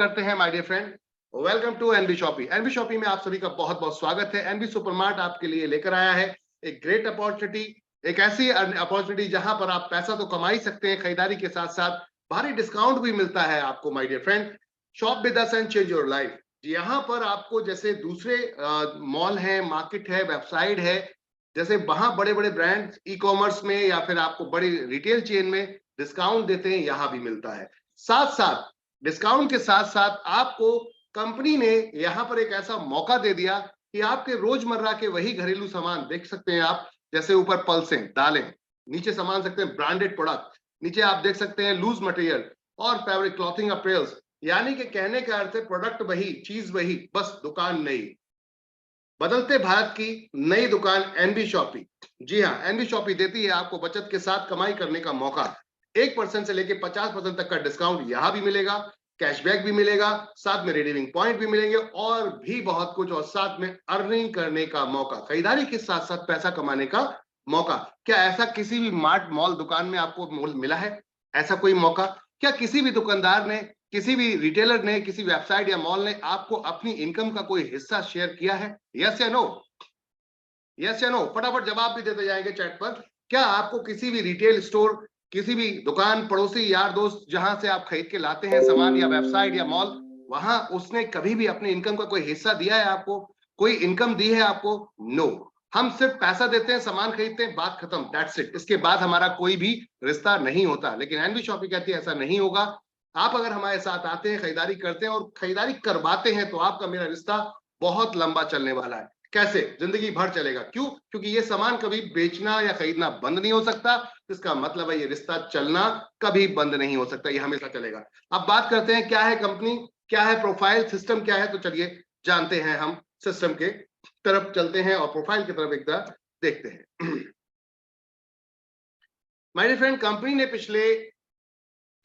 करते हैं my dear friend. Welcome to NB Shoppy. NB Shoppy में आप सभी का बहुत बहुत स्वागत है। एनबी सुपरमार्ट आपके लिए लेकर आया है एक ग्रेट अपॉर्चुनिटी, एक ऐसी अपॉर्चुनिटी जहां पर आप पैसा तो कमा ही सकते हैं, खरीदारी के साथ साथ भारी डिस्काउंट भी मिलता है आपको my dear friend. Shop with us and change your life. यहाँ पर आपको जैसे दूसरे मॉल है, मार्केट है, वेबसाइट है, जैसे वहां बड़े बड़े ब्रांड ई कॉमर्स में या फिर आपको बड़ी रिटेल चेन में डिस्काउंट देते हैं, यहाँ भी मिलता है। साथ साथ डिस्काउंट के साथ साथ आपको कंपनी ने यहां पर एक ऐसा मौका दे दिया कि आपके रोजमर्रा के वही घरेलू सामान देख सकते हैं आप, जैसे ऊपर पल्सें, दालें, नीचे सामान सकते हैं ब्रांडेड प्रोडक्ट, नीचे आप देख सकते हैं लूज मटेरियल और फैब्रिक क्लॉथिंग अपरेल्स। यानी कि कहने का अर्थ है प्रोडक्ट वही, चीज वही, बस दुकान नई। बदलते भारत की नई दुकान एनबी शॉपी। जी हाँ, एनबी शॉपी देती है आपको बचत के साथ कमाई करने का मौका। 1% से लेकर 50% तक का डिस्काउंट यहां भी मिलेगा, कैशबैक भी मिलेगा, साथ में रिडीमिंग पॉइंट भी मिलेंगे और भी बहुत कुछ, और साथ में अर्निंग करने का मौका, खरीदारी के साथ साथ पैसा कमाने का मौका। क्या ऐसा किसी भी मार्ट मॉल दुकान में आपको मिला है? ऐसा कोई मौका क्या किसी भी दुकानदार ने, किसी भी रिटेलर ने, किसी वेबसाइट या मॉल ने आपको अपनी इनकम का कोई हिस्सा शेयर किया है? यस या नो? यस या नो? फटाफट जवाब भी देते जाएंगे चैट पर। क्या आपको किसी भी रिटेल स्टोर, किसी भी दुकान, पड़ोसी, यार दोस्त जहां से आप खरीद के लाते हैं सामान, या वेबसाइट या मॉल, वहां उसने कभी भी अपने इनकम का कोई हिस्सा दिया है आपको? कोई इनकम दी है आपको? नो। हम सिर्फ पैसा देते हैं, सामान खरीदते हैं, बात खत्म, दैट्स इट। इसके बाद हमारा कोई भी रिश्ता नहीं होता। लेकिन एनबी शॉपी कहती है ऐसा नहीं होगा। आप अगर हमारे साथ आते हैं, खरीदारी करते हैं और खरीदारी करवाते हैं, तो आपका मेरा रिश्ता बहुत लंबा चलने वाला है। कैसे? जिंदगी भर चलेगा। क्यों? क्योंकि ये सामान कभी बेचना या खरीदना बंद नहीं हो सकता। इसका मतलब है ये रिश्ता चलना कभी बंद नहीं हो सकता, ये हमेशा चलेगा। अब बात करते हैं क्या है कंपनी, क्या है प्रोफाइल, सिस्टम क्या है। तो चलिए जानते हैं, हम सिस्टम के तरफ चलते हैं और प्रोफाइल की तरफ एक तरह देखते हैं। माय डियर फ्रेंड, कंपनी ने पिछले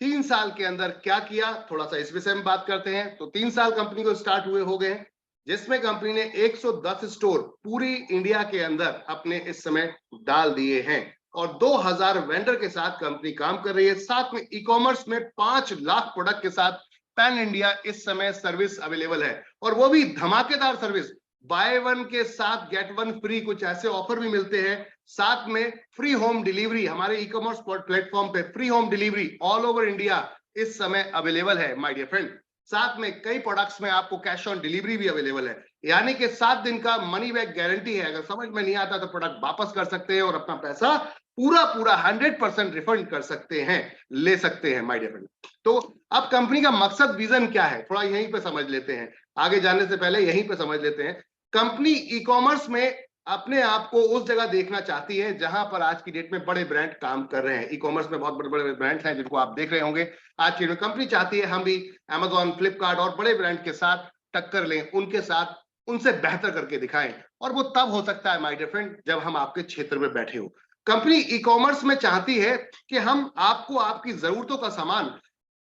3 साल के अंदर क्या किया, थोड़ा सा इस विषय में बात करते हैं। तो 3 साल कंपनी को स्टार्ट हुए हो गए हैं, जिसमें कंपनी ने 110 स्टोर पूरी इंडिया के अंदर अपने इस समय डाल दिए हैं और 2000 वेंडर के साथ कंपनी काम कर रही है। साथ में ई कॉमर्स में 5 लाख प्रोडक्ट के साथ पैन इंडिया इस समय सर्विस अवेलेबल है, और वो भी धमाकेदार सर्विस। बाय वन के साथ गेट वन फ्री, कुछ ऐसे ऑफर भी मिलते हैं। साथ में फ्री होम डिलीवरी, हमारे ई कॉमर्स प्लेटफॉर्म पे free home delivery all over India इस समय अवेलेबल है माय डियर फ्रेंड। साथ में कई प्रोडक्ट्स में आपको कैश ऑन डिलीवरी भी अवेलेबल है, यानी कि 7 दिन का मनी बैक गारंटी है। अगर समझ में नहीं आता तो प्रोडक्ट वापस कर सकते हैं और अपना पैसा पूरा पूरा 100% रिफंड कर सकते हैं, ले सकते हैं माय डियर फ्रेंड। तो अब कंपनी का मकसद, विजन क्या है, थोड़ा यहीं पे समझ लेते हैं। आगे जाने से पहले यहीं पे समझ लेते हैं। कंपनी ई कॉमर्स में अपने आप को उस जगह देखना चाहती है जहां पर आज की डेट में बड़े ब्रांड काम कर रहे हैं। ई कॉमर्स में बहुत बड़े बड़े ब्रांड्स हैं जिनको आप देख रहे होंगे। आज की कंपनी चाहती है हम भी अमेजॉन, फ्लिपकार्ट और बड़े ब्रांड के साथ टक्कर लें, उनके साथ, उनसे बेहतर करके दिखाएं। और वो तब हो सकता है माय डियर फ्रेंड जब हम आपके क्षेत्र में बैठे हो। कंपनी ई कॉमर्स में चाहती है कि हम आपको आपकी जरूरतों का सामान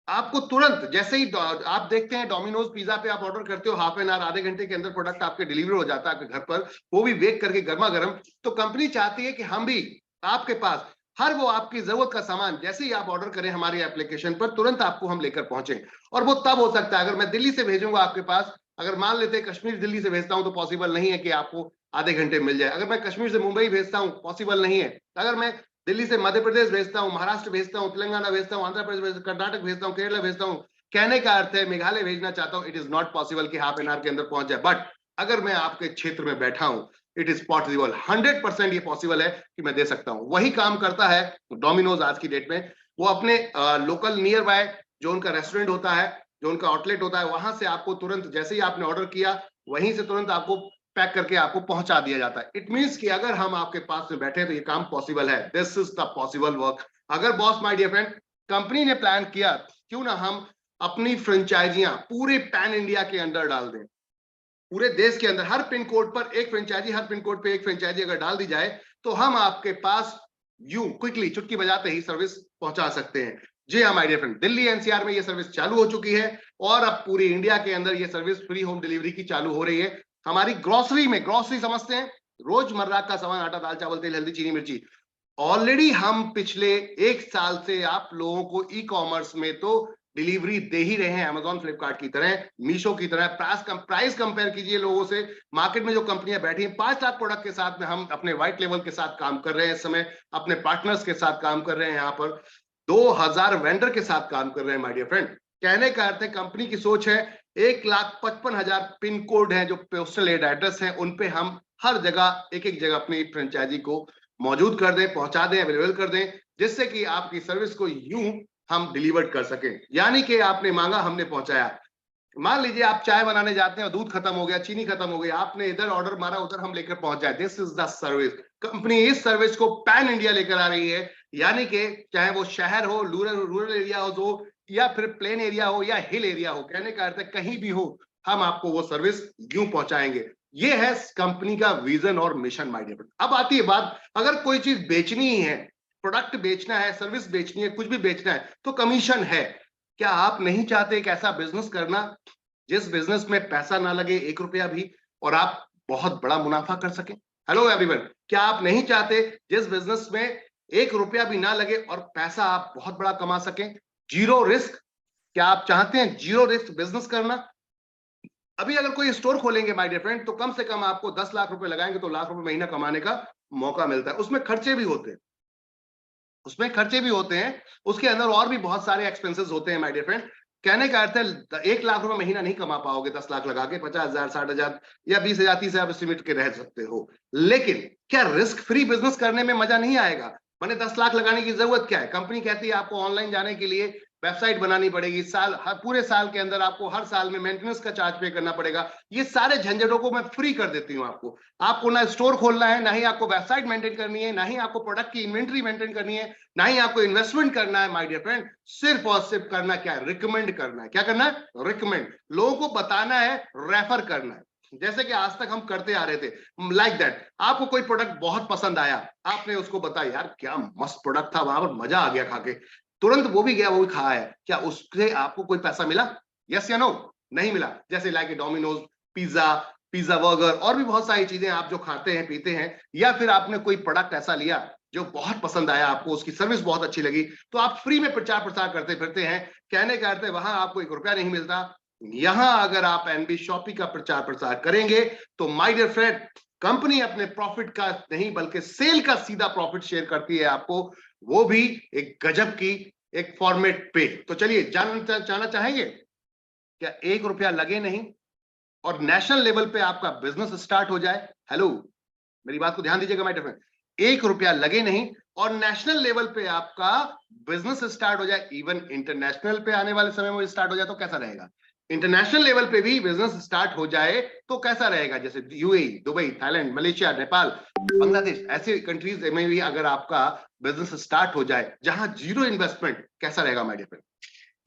आपको तुरंत, जैसे ही आप देखते हैं डोमिनोज पिज्जा पे आप ऑर्डर करते हो, हाफ एन आवर, आधे घंटे के अंदर प्रोडक्ट आपके डिलीवर हो जाता है आपके घर पर, वो भी बेक करके गर्मा गर्म। तो कंपनी चाहती है कि हम भी आपके पास हर वो आपकी जरूरत का सामान जैसे ही आप ऑर्डर करें हमारी एप्लीकेशन पर, तुरंत आपको हम लेकर पहुंचे। और वो तब हो सकता है अगर मैं दिल्ली से भेजूंगा आपके पास। अगर मान लेते हैं कश्मीर दिल्ली से भेजता हूं तो पॉसिबल नहीं है कि आपको आधे घंटे मिल जाए। अगर मैं कश्मीर से मुंबई भेजता हूं, पॉसिबल नहीं है। अगर मैं दिल्ली से मध्य प्रदेश भेजता हूं, महाराष्ट्र भेजता हूं, तेलंगाना भेजता हूं, आंध्र प्रदेश, कर्नाटक भेजता हूं, केरला भेजता हूं, कहने का अर्थ है मेघालय भेजना चाहता हूं, इट इज नॉट पॉसिबल कि हाफ एन आवर के अंदर पहुंच जाए। बट अगर मैं आपके क्षेत्र में बैठा हूं, इट इज पॉसिबल, 100% ये पॉसिबल है कि मैं दे सकता हूं। वही काम करता है डोमिनोज आज की डेट में। वो अपने लोकल नियर बाय जो उनका रेस्टोरेंट होता है, जो उनका आउटलेट होता है, वहां से आपको तुरंत, जैसे ही आपने ऑर्डर किया, वहीं से तुरंत आपको पैक करके आपको पहुंचा दिया जाता है। इट मींस कि अगर हम आपके पास में बैठे तो ये काम पॉसिबल है। This is the possible work. अगर boss, my dear friend, company ने प्लान किया, क्यों ना हम अपनी फ्रेंचाइजियां पूरे पैन इंडिया के अंदर डाल दें। पूरे देश के अंदर हर पिन कोड पर एक फ्रेंचाइजी, हर पिन कोड पे एक फ्रेंचाइजी अगर डाल दी जाए तो हम आपके पास यूं क्विकली, चुटकी बजाते ही सर्विस पहुंचा सकते हैं। जी हाँ my dear friend, Delhi NCR में ये सर्विस चालू हो चुकी है और अब पूरी इंडिया के अंदर ये सर्विस फ्री होम डिलीवरी की चालू हो रही है। हमारी ग्रोसरी में, ग्रोसरी समझते हैं, रोजमर्रा का सामान, आटा, दाल, चावल, तेल, हल्दी, चीनी, मिर्ची, ऑलरेडी हम पिछले 1 साल से आप लोगों को ई कॉमर्स में तो डिलीवरी दे ही रहे हैं, अमेजॉन फ्लिपकार्ट की तरह, मीशो की तरह। प्राइस कंपेयर कीजिए लोगों से, मार्केट में जो कंपनियां बैठी हैं 5 लाख प्रोडक्ट के साथ में हम अपने व्हाइट लेवल के साथ काम कर रहे हैं इस समय, अपने पार्टनर्स के साथ काम कर रहे हैं, यहाँ पर 2000 वेंडर के साथ काम कर रहे हैं माय डियर फ्रेंड। कहने का अर्थ है कंपनी की सोच है 1,55,000 पिन कोड है जो पोस्टल एड्रेस है, उन पे हम हर जगह एक एक जगह अपनी फ्रेंचाइजी को मौजूद कर दें, पहुंचा दें, अवेलेबल कर दें, जिससे कि आपकी सर्विस को यूं हम डिलीवर कर सकें। यानी कि आपने मांगा, हमने पहुंचाया। मान लीजिए आप चाय बनाने जाते हैं और दूध खत्म हो गया, चीनी खत्म हो गई, आपने इधर ऑर्डर मारा, उधर हम लेकर पहुंच जाए। This is the service. Company इस सर्विस को पैन इंडिया लेकर आ रही है, यानी कि चाहे वो शहर हो, रूरल एरिया हो, या फिर प्लेन एरिया हो, या हिल एरिया हो, कहने का अर्थ है कहीं भी हो हम आपको वो सर्विस यूं पहुंचाएंगे। ये है कंपनी का विजन और मिशन माय डियर फ्रेंड। अब आती है बात, अगर कोई चीज बेचनी ही है, प्रोडक्ट बेचना है, सर्विस बेचनी है, कुछ भी बेचना है, तो कमीशन है। क्या आप नहीं चाहते एक ऐसा बिजनेस करना जिस बिजनेस में पैसा ना लगे 1 रुपया भी, और आप बहुत बड़ा मुनाफा कर सकें? हेलो एवरीवन, क्या आप नहीं चाहते जिस बिजनेस में 1 रुपया भी ना लगे और पैसा आप बहुत बड़ा कमा सकें, जीरो रिस्क? क्या आप चाहते हैं जीरो रिस्क बिजनेस करना? अभी अगर कोई स्टोर खोलेंगे माय डियर फ्रेंड, तो कम से कम आपको 10 लाख रुपए लगाएंगे तो लाख रुपए महीना कमाने का मौका मिलता है। उसमें खर्चे भी होते हैं, उसके अंदर और भी बहुत सारे एक्सपेंसेस होते हैं माय डियर फ्रेंड। कहने का अर्थ है 1 लाख रुपए महीना नहीं कमा पाओगे 10 लाख लगा के, 50,000, 60,000 या 20,000, 30,000 एस्टिमेट के रह सकते हो। लेकिन क्या रिस्क फ्री बिजनेस करने में मजा नहीं आएगा? मैंने 10 लाख लगाने की जरूरत क्या है? कंपनी कहती है आपको ऑनलाइन जाने के लिए वेबसाइट बनानी पड़ेगी, पूरे साल के अंदर आपको हर साल में मेंटेनेंस का चार्ज पे करना पड़ेगा। ये सारे झंझटों को मैं फ्री कर देती हूँ आपको। आपको ना स्टोर खोलना है, ना ही आपको वेबसाइट मेंटेन करनी है, ना ही आपको प्रोडक्ट की इन्वेंट्री मेंटेन करनी है, ना ही आपको इन्वेस्टमेंट करना है माय डियर फ्रेंड। सिर्फ और सिर्फ करना क्या है? रिकमेंड करना है। क्या करना है? रिकमेंड। लोगों को बताना है, रेफर करना है, जैसे कि आज तक हम करते आ रहे थे। लाइक दैट, आपको कोई प्रोडक्ट बहुत पसंद आया, आपने उसको बताया यार क्या मस्त प्रोडक्ट था, वहां पर मजा आ गया खा के, तुरंत वो भी गया, वो भी खाया है, क्या उससे आपको कोई पैसा मिला? यस या नो? नहीं मिला। जैसे like Domino's, pizza, pizza burger, और भी बहुत सारी चीजें आप जो खाते हैं पीते हैं, या फिर आपने कोई प्रोडक्ट ऐसा लिया जो बहुत पसंद आया आपको, उसकी सर्विस बहुत अच्छी लगी, तो आप फ्री में प्रचार प्रसार करते फिरते हैं। कहने का अर्थ है वहां आपको 1 रुपया नहीं मिलता। यहां अगर आप एनबी शॉपी का प्रचार प्रसार करेंगे तो माय डियर फ्रेंड, कंपनी अपने प्रॉफिट का नहीं बल्कि सेल का सीधा प्रॉफिट शेयर करती है आपको, वो भी एक गजब की एक फॉर्मेट पे। तो चलिए जानना चाहेंगे, क्या 1 रुपया लगे नहीं और नेशनल लेवल पे आपका बिजनेस स्टार्ट हो जाए? हेलो, मेरी बात को ध्यान दीजिएगा माय डियर फ्रेंड। 1 रुपया लगे नहीं और नेशनल लेवल पे आपका बिजनेस स्टार्ट हो जाए, इवन इंटरनेशनल पे आने वाले समय में स्टार्ट हो जाए तो कैसा रहेगा? इंटरनेशनल लेवल पे भी बिजनेस स्टार्ट हो जाए तो कैसा रहेगा? जैसे UAE, Dubai, Thailand, Malaysia, Nepal, Bangladesh, ऐसे कंट्रीज में भी अगर आपका बिजनेस स्टार्ट हो जाए जहां जीरो इन्वेस्टमेंट, कैसा रहेगा माय डियर फ्रेंड?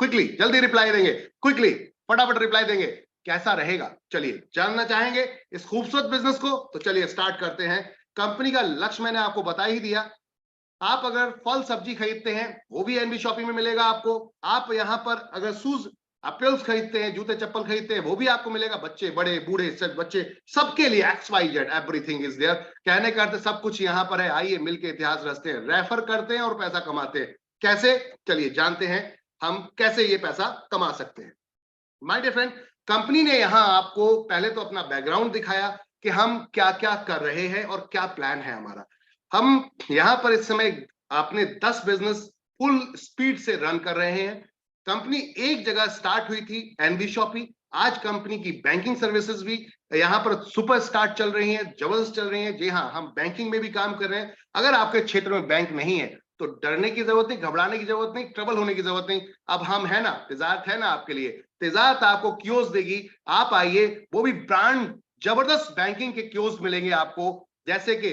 क्विकली, जल्दी रिप्लाई देंगे, क्विकली फटाफट रिप्लाई देंगे, कैसा रहेगा? चलिए जानना चाहेंगे इस खूबसूरत बिजनेस को, तो चलिए स्टार्ट करते हैं। कंपनी का लक्ष्य मैंने आपको बता ही दिया। आप अगर फल सब्जी खरीदते हैं वो भी एनबी शॉपिंग में मिलेगा आपको। आप यहां पर अगर शूज अपल्स खरीदते हैं, जूते चप्पल खरीदते हैं, वो भी आपको मिलेगा। बच्चे, बड़े, बूढ़े, सब बच्चे, सबके लिए XYZ एवरीथिंग इज देयर। कहने का अर्थ सब कुछ यहां पर है। आइए मिलके इतिहास रचते हैं, रेफर करते हैं और पैसा कमाते हैं। कैसे? चलिए जानते हैं हम कैसे ये पैसा कमा सकते हैं। माय डियर फ्रेंड, कंपनी ने यहां आपको पहले तो अपना बैकग्राउंड दिखाया कि हम क्या क्या कर रहे हैं और क्या प्लान है हमारा। हम यहां पर इस समय अपने 10 बिजनेस फुल स्पीड से रन कर रहे हैं। कंपनी एक जगह स्टार्ट हुई थी, एनबी शॉपी। आज कंपनी की बैंकिंग सर्विसेज भी यहां पर सुपर स्टार्ट चल रही हैं, जबरदस्त चल रही हैं। जी हाँ, हम बैंकिंग में भी काम कर रहे हैं। अगर आपके क्षेत्र में बैंक नहीं है तो डरने की जरूरत नहीं, घबराने की जरूरत नहीं, ट्रबल होने की जरूरत नहीं। अब हम है ना, तिजारत है ना आपके लिए। तिजारत आपको कियोस्क देगी, आप आइए, वो भी ब्रांड जबरदस्त बैंकिंग के कियोस्क मिलेंगे आपको, जैसे कि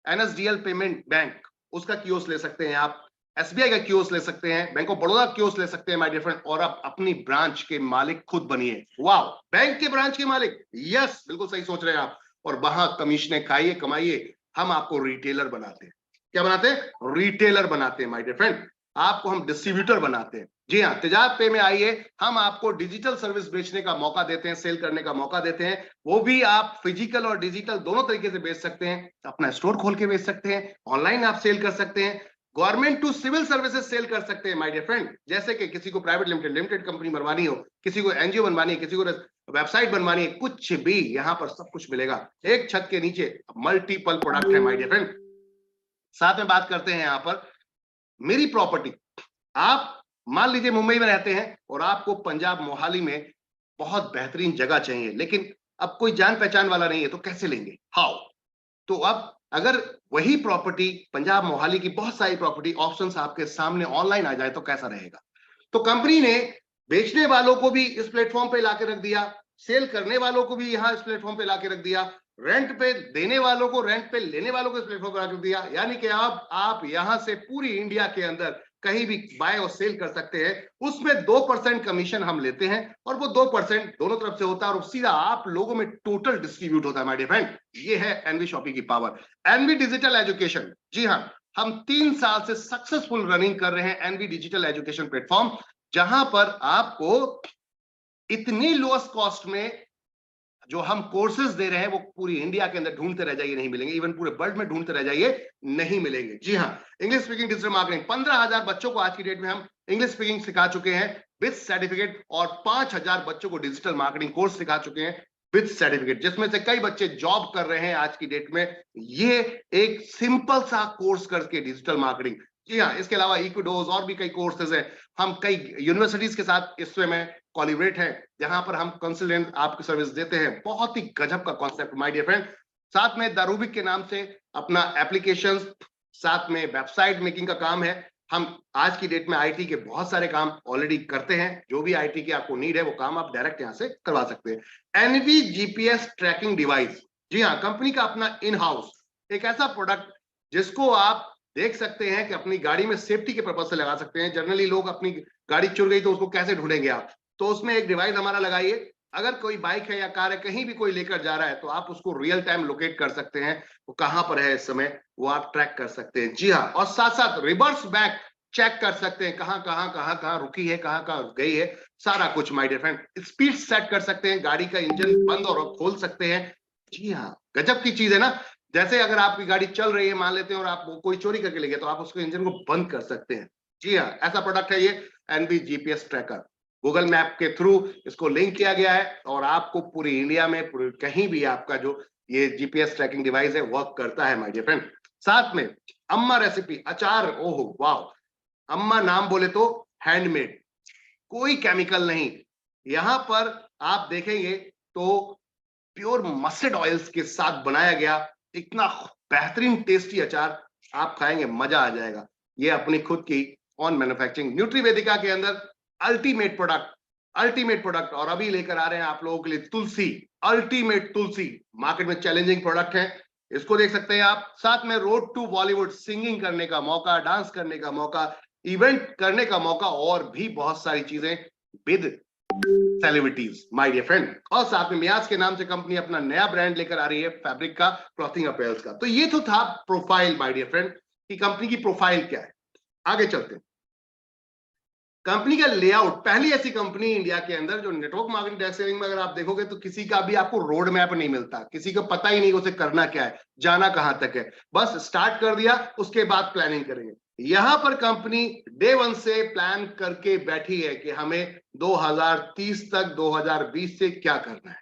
एनएसडीएल पेमेंट बैंक, उसका कियोस्क ले सकते हैं आप, एसबीआई का कियोस्क ले सकते हैं, बैंक ऑफ बड़ौदा कियोस्क ले सकते हैं माय डियर फ्रेंड, और आप अपनी ब्रांच के मालिक खुद बनिए। वाह, बैंक के ब्रांच के मालिक, यस बिल्कुल सही सोच रहे हैं आप। और वहां कमीशनें खाइए, कमाइए। हम आपको रिटेलर बनाते हैं। क्या बनाते हैं? रिटेलर बनाते हैं माय डियर फ्रेंड। आपको हम डिस्ट्रीब्यूटर बनाते हैं। जी हाँ, तिजारत पे में आइए, हम आपको डिजिटल सर्विस बेचने का मौका देते हैं, सेल करने का मौका देते हैं। वो भी आप फिजिकल और डिजिटल दोनों तरीके से बेच सकते हैं। अपना स्टोर खोल के बेच सकते हैं, ऑनलाइन आप सेल कर सकते हैं। Government to civil services sell कर सकते हैं माय डियर फ्रेंड। जैसे कि किसी को प्राइवेट लिमिटेड कंपनी बनवानी हो, किसी को एनजीओ बनवानी है, किसी को वेबसाइट बनवानी है, कुछ भी यहां पर सब कुछ मिलेगा एक छत के नीचे। मल्टीपल प्रोडक्ट है माय डियर फ्रेंड। साथ में बात करते हैं यहां पर मेरी प्रॉपर्टी। आप मान लीजिए मुंबई में रहते हैं और आपको पंजाब मोहाली में बहुत बेहतरीन जगह चाहिए, लेकिन अब कोई जान पहचान वाला नहीं है, तो कैसे लेंगे? हाउ? तो अब अगर वही प्रॉपर्टी पंजाब मोहाली की बहुत सारी प्रॉपर्टी ऑप्शंस आपके सामने ऑनलाइन आ जाए तो कैसा रहेगा? तो कंपनी ने बेचने वालों को भी इस प्लेटफॉर्म पे लाके रख दिया, सेल करने वालों को भी यहां इस प्लेटफॉर्म पे लाके रख दिया, रेंट पे देने वालों को, रेंट पे लेने वालों को इस प्लेटफॉर्म पे रख दिया। यानी कि अब आप यहां से पूरी इंडिया के अंदर कहीं भी बाय और सेल कर सकते हैं। उसमें 2% कमीशन हम लेते हैं और वो 2% दोनों तरफ से होता है और सीधा आप लोगों में टोटल डिस्ट्रीब्यूट होता है माय डियर फ्रेंड। ये है एनवी शॉपी की पावर। एनवी डिजिटल एजुकेशन, जी हाँ, हम 3 साल से सक्सेसफुल रनिंग कर रहे हैं एनवी डिजिटल एजुकेशन प्लेटफॉर्म, जहां पर आपको इतनी लोएस्ट कॉस्ट में जो हम कोर्सेज दे रहे हैं वो पूरी इंडिया के अंदर ढूंढते रह जाइए, नहीं मिलेंगे। इवन पूरे वर्ल्ड में ढूंढते रह जाइए, नहीं मिलेंगे। जी हाँ, इंग्लिश स्पीकिंग डिजिटल मार्केटिंग, 15,000 बच्चों को आज की डेट में हम इंग्लिश स्पीकिंग सिखा चुके हैं विद सर्टिफिकेट, और 5,000 बच्चों को डिजिटल मार्केटिंग कोर्स सिखा चुके हैं विद सर्टिफिकेट, जिसमें से कई बच्चे जॉब कर रहे हैं आज की डेट में। ये एक सिंपल सा कोर्स करके डिजिटल मार्केटिंग। जी हाँ, इसके अलावा इक्विडोज और भी कई कोर्सेज हैं। हम कई यूनिवर्सिटीज के साथ इस समय कोलैबोरेट है, जहां पर हम कंसल्टेंट आपकी सर्विस देते हैं। बहुत ही गजब का कॉन्सेप्ट माय डियर फ्रेंड। साथ में द रूबिक के नाम से अपना एप्लीकेशंस, साथ में वेबसाइट मेकिंग का काम है। हम आज की डेट में आईटी के बहुत सारे काम ऑलरेडी करते हैं। जो भी आईटी की आपको नीड है वो काम आप डायरेक्ट यहां से करवा सकते हैं। एनवी जीपीएस ट्रैकिंग डिवाइस, जी हाँ, कंपनी का अपना इन हाउस एक ऐसा प्रोडक्ट जिसको आप देख सकते हैं कि अपनी गाड़ी में सेफ्टी के पर्पज से लगा सकते हैं। जनरली लोग अपनी गाड़ी चुर गई तो उसको कैसे ढूंढेंगे आप? तो उसमें एक डिवाइस हमारा लगाइए। अगर कोई बाइक है या कार है, कहीं भी कोई लेकर जा रहा है, तो आप उसको रियल टाइम लोकेट कर सकते हैं, वो कहां पर है इस समय, वो आप ट्रैक कर सकते हैं। जी हाँ, और साथ साथ रिवर्स बैक चेक कर सकते हैं, कहां रुकी है, कहां गई है, सारा कुछ my dear friend. Speed set कर सकते हैं, गाड़ी का इंजन बंद और खोल सकते हैं। जी हाँ, गजब की चीज है ना। जैसे अगर आपकी गाड़ी चल रही है मान लेते हैं और आप कोई चोरी करके ले गया, तो आप उसके इंजन को बंद कर सकते हैं। जी हाँ, ऐसा प्रोडक्ट है ये NV GPS tracker. Google map के थ्रू इसको लिंक किया गया है और आपको पूरी इंडिया में कहीं भी आपका जो ये जीपीएस ट्रैकिंग डिवाइस है वर्क करता है माय डियर फ्रेंड। साथ में अम्मा रेसिपी अचार, ओहो वाह, अम्मा नाम बोले तो हैंडमेड, कोई केमिकल नहीं। यहां पर आप देखेंगे तो प्योर मस्टर्ड ऑयल्स के साथ बनाया गया इतना बेहतरीन टेस्टी अचार आप खाएंगे, मजा आ जाएगा। ये अपनी खुद की ऑन मैन्युफैक्चरिंग न्यूट्रीवेदिका के अंदर अल्टीमेट प्रोडक्ट और अभी लेकर आ रहे हैं आप लोगों के लिए तुलसी, अल्टीमेट तुलसी, मार्केट में चैलेंजिंग प्रोडक्ट है, इसको देख सकते हैं आप। साथ में रोड टू बॉलीवुड, सिंगिंग करने का मौका, डांस करने का मौका, इवेंट करने का मौका, और भी बहुत सारी चीजें with celebrities my dear friend. और साथ में मियाज के नाम से कंपनी अपना नया ब्रांड लेकर आ रही है फैब्रिक का, क्लॉथिंग अपैरल्स का। तो ये तो था प्रोफाइल माय डियर फ्रेंड कि कंपनी की प्रोफाइल क्या है। आगे चलते हैं, कंपनी का लेआउट। पहली ऐसी कंपनी इंडिया के अंदर जो नेटवर्क मार्केटिंग डायरेक्ट सेलिंग में अगर आप देखोगे तो किसी का भी आपको रोड मैप नहीं मिलता, किसी को पता ही नहीं उसे करना क्या है, जाना कहां तक है, बस स्टार्ट कर दिया, उसके बाद प्लानिंग करेंगे। यहां पर कंपनी डे 1 से प्लान करके बैठी है कि हमें 2030 तक 2020 से क्या करना है,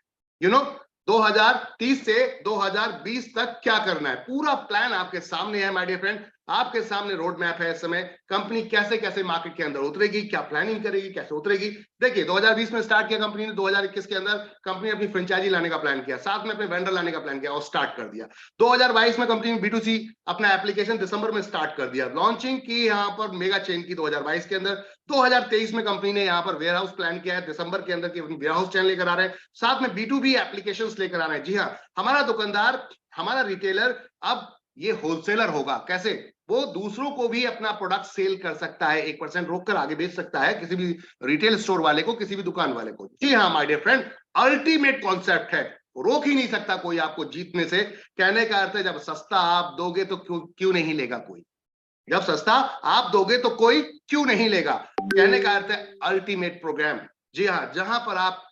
2030 से 2020 तक क्या करना है, पूरा प्लान आपके सामने है माय डियर फ्रेंड। आपके सामने रोड मैप है इस समय। कंपनी कैसे कैसे मार्केट के अंदर उतरेगी, क्या प्लानिंग करेगी, कैसे उतरेगी। देखिए 2020 में स्टार्ट किया कंपनी ने, 2021 के अंदर कंपनी अपनी फ्रेंचाइजी लाने का प्लान किया, साथ में अपने वेंडर लाने का प्लान किया और स्टार्ट कर दिया। 2022 में कंपनी ने B2C अपना एप्लीकेशन दिसंबर में स्टार्ट कर दिया, लॉन्चिंग की यहाँ पर मेगा चेन की 2022 के अंदर। 2023 में कंपनी ने यहाँ पर वेयर हाउस प्लान किया है, दिसंबर के अंदर की वेयर हाउस चैन लेकर आ रहे हैं, साथ में B2B एप्लीकेशंस लेकर आ रहे हैं। जी हाँ, हमारा दुकानदार, हमारा रिटेलर अब ये होलसेलर होगा। कैसे? वो दूसरों को भी अपना प्रोडक्ट सेल कर सकता है, 1% रोक कर आगे बेच सकता है किसी भी रिटेल स्टोर वाले को, किसी भी दुकान वाले को। जी हाँ my dear friend, ultimate concept है, रोक ही नहीं सकता कोई आपको जीतने से। कहने का अर्थ है जब सस्ता आप दोगे तो क्यों नहीं लेगा कोई, जब सस्ता आप दोगे तो कोई क्यों नहीं लेगा। कहने का अर्थ है अल्टीमेट प्रोग्राम। जी हाँ, जहां पर आप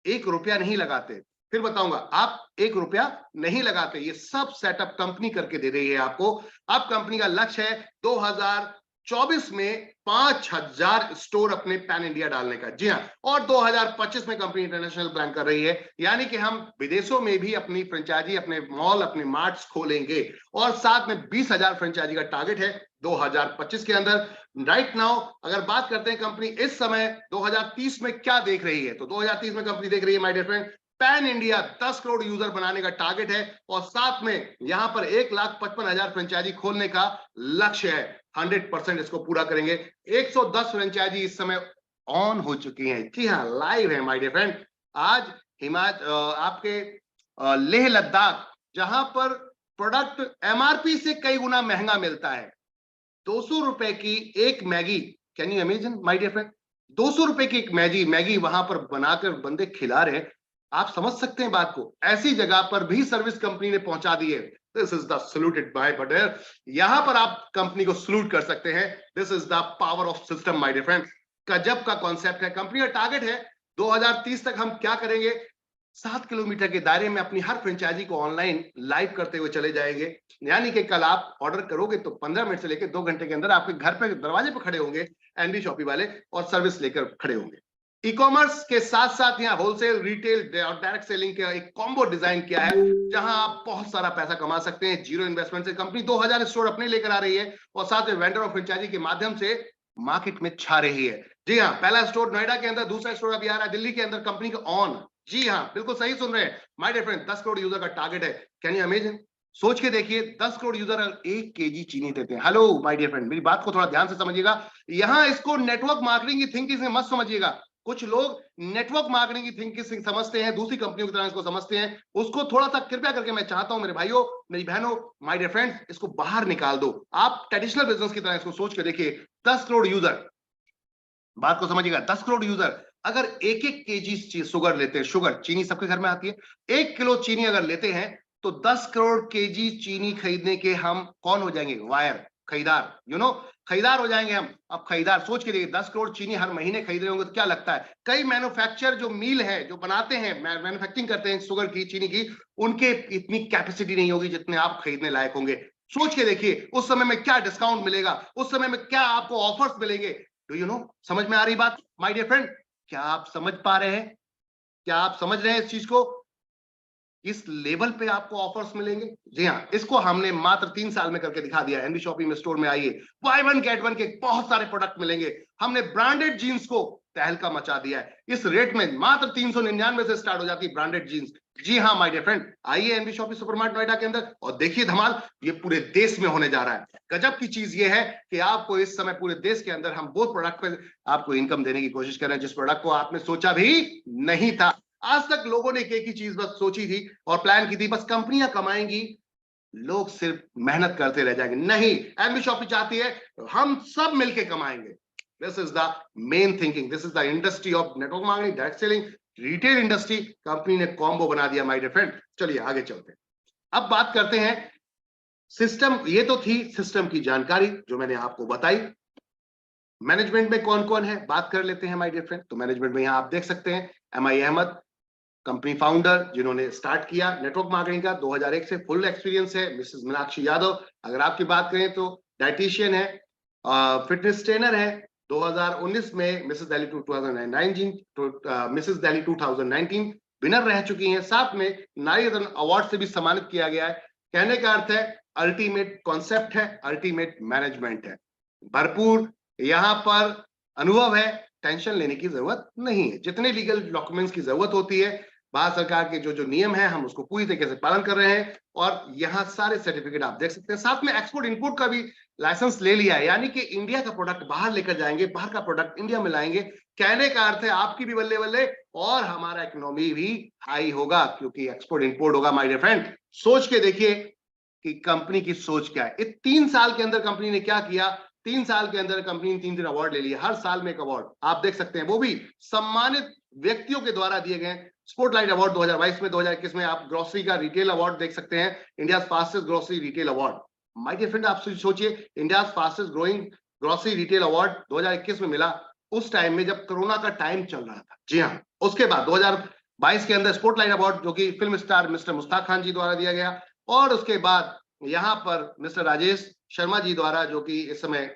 1 रुपया नहीं लगाते, फिर बताऊंगा। आप 1 रुपया नहीं लगाते, ये सब सेटअप कंपनी करके दे रही है आपको। अब कंपनी का लक्ष्य है 2024 में 5000 स्टोर अपने पैन इंडिया डालने का। जी हाँ, और 2025 में कंपनी इंटरनेशनल प्लान कर रही है, यानी कि हम विदेशों में भी अपनी फ्रेंचाइजी, अपने मॉल, अपने मार्ट्स खोलेंगे, और साथ में 20,000 फ्रेंचाइजी का टारगेट है 2025 के अंदर। राइट नाउ अगर बात करते हैं कंपनी इस समय 2030 में क्या देख रही है, तो 2030 में कंपनी देख रही है my dear friend, pan India 10 crore user बनाने का टारगेट है, और साथ में यहां पर 1,55,000 फ्रेंचाइजी खोलने का लक्ष्य है। 100% इसको पूरा करेंगे। 110 फ्रेंचाइजी इस समय ऑन हो चुकी हैं। जी हाँ, लाइव है माय डियर फ्रेंड। आज आपके लेह लद्दाख, जहां पर प्रोडक्ट एमआरपी से कई गुना महंगा मिलता है, 200 रुपए की एक Maggi, can you imagine my dear friend, 200 रुपए की एक मैगी वहां पर बनाकर बंदे खिला रहे हैं। आप समझ सकते हैं बात को, ऐसी जगह पर भी सर्विस कंपनी ने पहुंचा दी है। This is the saluted by बटेर। यहां पर आप कंपनी को सल्यूट कर सकते हैं। This is the power of system my dear friend. गजब का कॉन्सेप्ट है। कंपनी का टारगेट है 2030 तक हम क्या करेंगे, 7 किलोमीटर के दायरे में अपनी हर फ्रेंचाइजी को ऑनलाइन लाइव करते हुए चले जाएंगे। यानी कि कल आप ऑर्डर करोगे तो 15 मिनट से लेकर 2 घंटे के अंदर आपके घर पे दरवाजे पे खड़े होंगे एनबी शॉपी वाले, और सर्विस लेकर खड़े होंगे। ई कॉमर्स के साथ साथ यहाँ होलसेल, रिटेल और डायरेक्ट सेलिंग का एक कॉम्बो डिजाइन किया है, जहां आप बहुत सारा पैसा कमा सकते हैं जीरो इन्वेस्टमेंट से। कंपनी 2000 स्टोर अपने लेकर आ रही है, और साथ में वेंडर और फ्रेंचाइजी के माध्यम से मार्केट में छा रही है। जी हाँ, पहला स्टोर नोएडा के अंदर, दूसरा स्टोर अभी आ रहा है दिल्ली के अंदर, कंपनी का ऑन। जी हाँ, बिल्कुल सही सुन रहे हैं my dear friend, 10 crore user का टारगेट है। Can you imagine? सोच के देखिए, 10 करोड़ यूजर 1 केजी चीनी देते हैं। हेलो माय डियर फ्रेंड, मेरी बात को थोड़ा ध्यान से समझिएगा। यहां इसको नेटवर्क मार्केटिंग की थिंकिंग से मत समझिएगा। कुछ लोग नेटवर्क मार्केटिंग की थिंकिंग समझते हैं, दूसरी कंपनियों की तरह इसको समझते हैं। उसको थोड़ा सा कृपया करके मैं चाहता हूं मेरे भाइयों, मेरी बहनों, माय डियर फ्रेंड्स, इसको बाहर निकाल दो। आप ट्रेडिशनल बिजनेस की तरह इसको सोच के देखिए। 10 करोड़ यूजर, बात को समझिएगा, 10 करोड़ यूजर अगर 1-1 केजी शुगर लेते हैं, शुगर चीनी सबके घर में आती है, 1 किलो चीनी अगर लेते हैं तो 10 करोड़ केजी चीनी खरीदने के हम कौन हो जाएंगे? वायर खरीदार, खरीदार हो जाएंगे हम। अब खरीदार सोच के देखिए, 10 करोड़ चीनी हर महीने खरीद रहे होंगे तो क्या लगता है, कई मैन्युफैक्चर जो मिल है, जो बनाते हैं, मैन्युफैक्चरिंग करते हैं शुगर की, चीनी की, उनके इतनी कैपेसिटी नहीं होगी जितने आप खरीदने लायक होंगे। सोच के देखिए उस समय में क्या डिस्काउंट मिलेगा, उस समय में क्या आपको ऑफर्स मिलेंगे। Do you know? समझ में आ रही बात माय डियर फ्रेंड? क्या आप समझ पा रहे हैं? क्या आप समझ रहे हैं इस चीज को? इस लेवल पे आपको ऑफर्स मिलेंगे। जी हाँ, इसको हमने मात्र 3 साल में करके दिखा दिया। एनबी शॉपिंग में स्टोर में आइए, बाय वन गेट वन के बहुत सारे प्रोडक्ट मिलेंगे। हमने ब्रांडेड जीन्स को तहलका मचा दिया है। इस रेट में मात्र 399 से स्टार्ट हो जाती है ब्रांडेड जीन्स। जी हाँ माय डियर फ्रेंड, आइए एनबी शॉपिंग सुपरमार्ट नोएडा के अंदर और देखिए धमाल, ये पूरे देश में होने जा रहा है। गजब की चीज ये है कि आपको इस समय पूरे देश के अंदर हम वो प्रोडक्ट पे आपको इनकम देने की कोशिश कर रहे हैं जिस प्रोडक्ट को आपने सोचा भी नहीं था। आज तक लोगों ने एक ही चीज बस सोची थी और प्लान की थी, बस कंपनियां कमाएंगी, लोग सिर्फ मेहनत करते रह जाएंगे। नहीं, एमबी शॉपी चाहती है हम सब मिलके कमाएंगे। This is the main thinking, this is the industry of network marketing, direct selling, retail industry. Company ने कॉम्बो बना दिया माय डियर फ्रेंड। चलिए आगे चलते हैं। अब बात करते हैं सिस्टम। ये तो थी सिस्टम की जानकारी जो मैंने आपको बताई। मैनेजमेंट में कौन कौन है बात कर लेते हैं माय डियर फ्रेंड। तो मैनेजमेंट में यहां आप देख सकते हैं एमआई अहमद, कंपनी फाउंडर जिन्होंने स्टार्ट किया नेटवर्क मार्केटिंग का, 2001 से फुल एक्सपीरियंस है। मिसेस मीनाक्षी यादव, अगर आपकी बात करें तो डाइटिशियन है, फिटनेस ट्रेनर है। 2019 में Mrs Delhi 2019 Mrs Delhi 2019 winner रह चुकी हैं। साथ में नारी रत्न अवार्ड से भी सम्मानित किया गया है। कहने का अर्थ है अल्टीमेट कॉन्सेप्ट है, अल्टीमेट मैनेजमेंट है, भरपूर यहां पर अनुभव है। टेंशन लेने की जरूरत नहीं है। जितने लीगल डॉक्यूमेंट्स की जरूरत होती है, भारत सरकार के जो जो नियम है, हम उसको पूरी तरीके से पालन कर रहे हैं। और यहाँ सारे सर्टिफिकेट आप देख सकते हैं। साथ में एक्सपोर्ट इंपोर्ट का भी लाइसेंस ले लिया है, यानी कि इंडिया का प्रोडक्ट बाहर लेकर जाएंगे, बाहर का प्रोडक्ट इंडिया में लाएंगे। कहने का अर्थ है आपकी भी बल्ले बल्ले और हमारा इकोनॉमी भी हाई होगा, क्योंकि एक्सपोर्ट इंपोर्ट होगा माय डियर फ्रेंड। सोच के देखिए कि कंपनी की सोच क्या है। 3 साल के अंदर कंपनी ने क्या किया। 3 साल के अंदर कंपनी ने 3 अवार्ड ले लिए, हर साल में एक अवार्ड आप देख सकते हैं, वो भी सम्मानित व्यक्तियों के द्वारा दिए गए। स्पॉटलाइट अवार्ड 2022 में, 2021 में आप ग्रोसरी का रिटेल अवार्ड देख सकते हैं, India fastest grocery retail award. My dear friend, आप सोचिए, India fastest growing grocery retail award 2021 में मिला, उस टाइम में जब कोरोना का टाइम चल रहा था। जी हाँ, उसके बाद 22 के अंदर स्पॉटलाइट अवार्ड जो कि film star mister Mushtaq Khan ji द्वारा दिया गया, और उसके बाद यहाँ पर मिस्टर राजेश शर्मा जी द्वारा, जो कि इस समय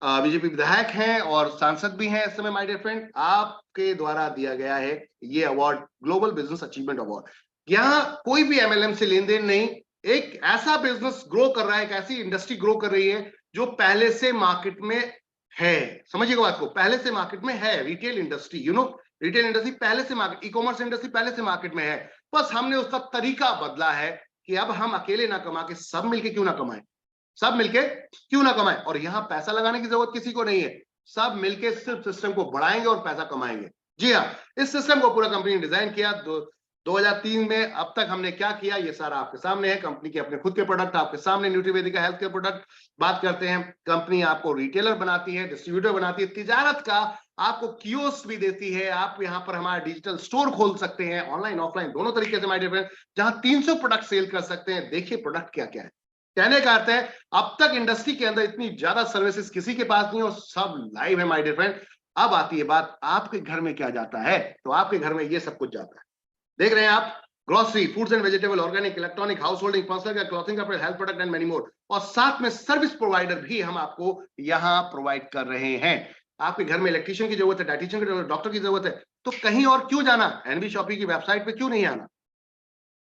बीजेपी विधायक हैं और सांसद भी हैं इस समय, माय डियर फ्रेंड, आपके द्वारा दिया गया है ये award, global business achievement award. यहाँ कोई भी एमएलएम से लेन देन नहीं, एक ऐसा बिजनेस ग्रो कर रहा है, एक ऐसी इंडस्ट्री ग्रो कर रही है जो पहले से मार्केट में है। समझिएगा बात को, पहले से मार्केट में है। रिटेल इंडस्ट्री, रिटेल इंडस्ट्री पहले से मार्केट, ई कॉमर्स इंडस्ट्री पहले से मार्केट में है, बस हमने उसका तरीका बदला है कि अब हम अकेले ना कमा के सब मिलके क्यों ना कमाएं, सब मिलके क्यों ना कमाएं। और यहां पैसा लगाने की जरूरत किसी को नहीं है, सब मिलके सिर्फ सिस्टम को बढ़ाएंगे और पैसा कमाएंगे। जी हाँ, इस सिस्टम को पूरा कंपनी ने डिजाइन किया। 2003 में अब तक हमने क्या किया ये सारा आपके सामने है। कंपनी के अपने खुद के प्रोडक्ट आपके सामने, न्यूट्रीवेदिका हेल्थ केयर प्रोडक्ट बात करते हैं। कंपनी आपको रिटेलर बनाती है, डिस्ट्रीब्यूटर बनाती है, तिजारत का आपको कियोस्क भी देती है। आप यहाँ पर हमारा डिजिटल स्टोर खोल सकते हैं, ऑनलाइन ऑफलाइन दोनों तरीके से माय डियर फ्रेंड, जहां 300 प्रोडक्ट सेल कर सकते हैं। देखिए प्रोडक्ट क्या क्या है। कहने का अर्थ है अब तक इंडस्ट्री के अंदर इतनी ज्यादा सर्विसेज किसी के पास नहीं, और सब लाइव है माय डियर फ्रेंड। अब आती है बात, आपके घर में क्या जाता है, तो आपके घर में ये सब कुछ जाता है। देख रहे हैं आप, grocery, foods and vegetable, organic, electronic, house holding, personal care, clothing, कपड़े, health product and many more. और साथ में सर्विस प्रोवाइडर भी हम आपको यहाँ प्रोवाइड कर रहे हैं। आपके घर में इलेक्ट्रीशियन की जरूरत है, डाइटिशियन की जरूरत, डॉक्टर की जरूरत है, तो कहीं और क्यों जाना, एनबी शॉपिंग की वेबसाइट पे क्यों नहीं आना।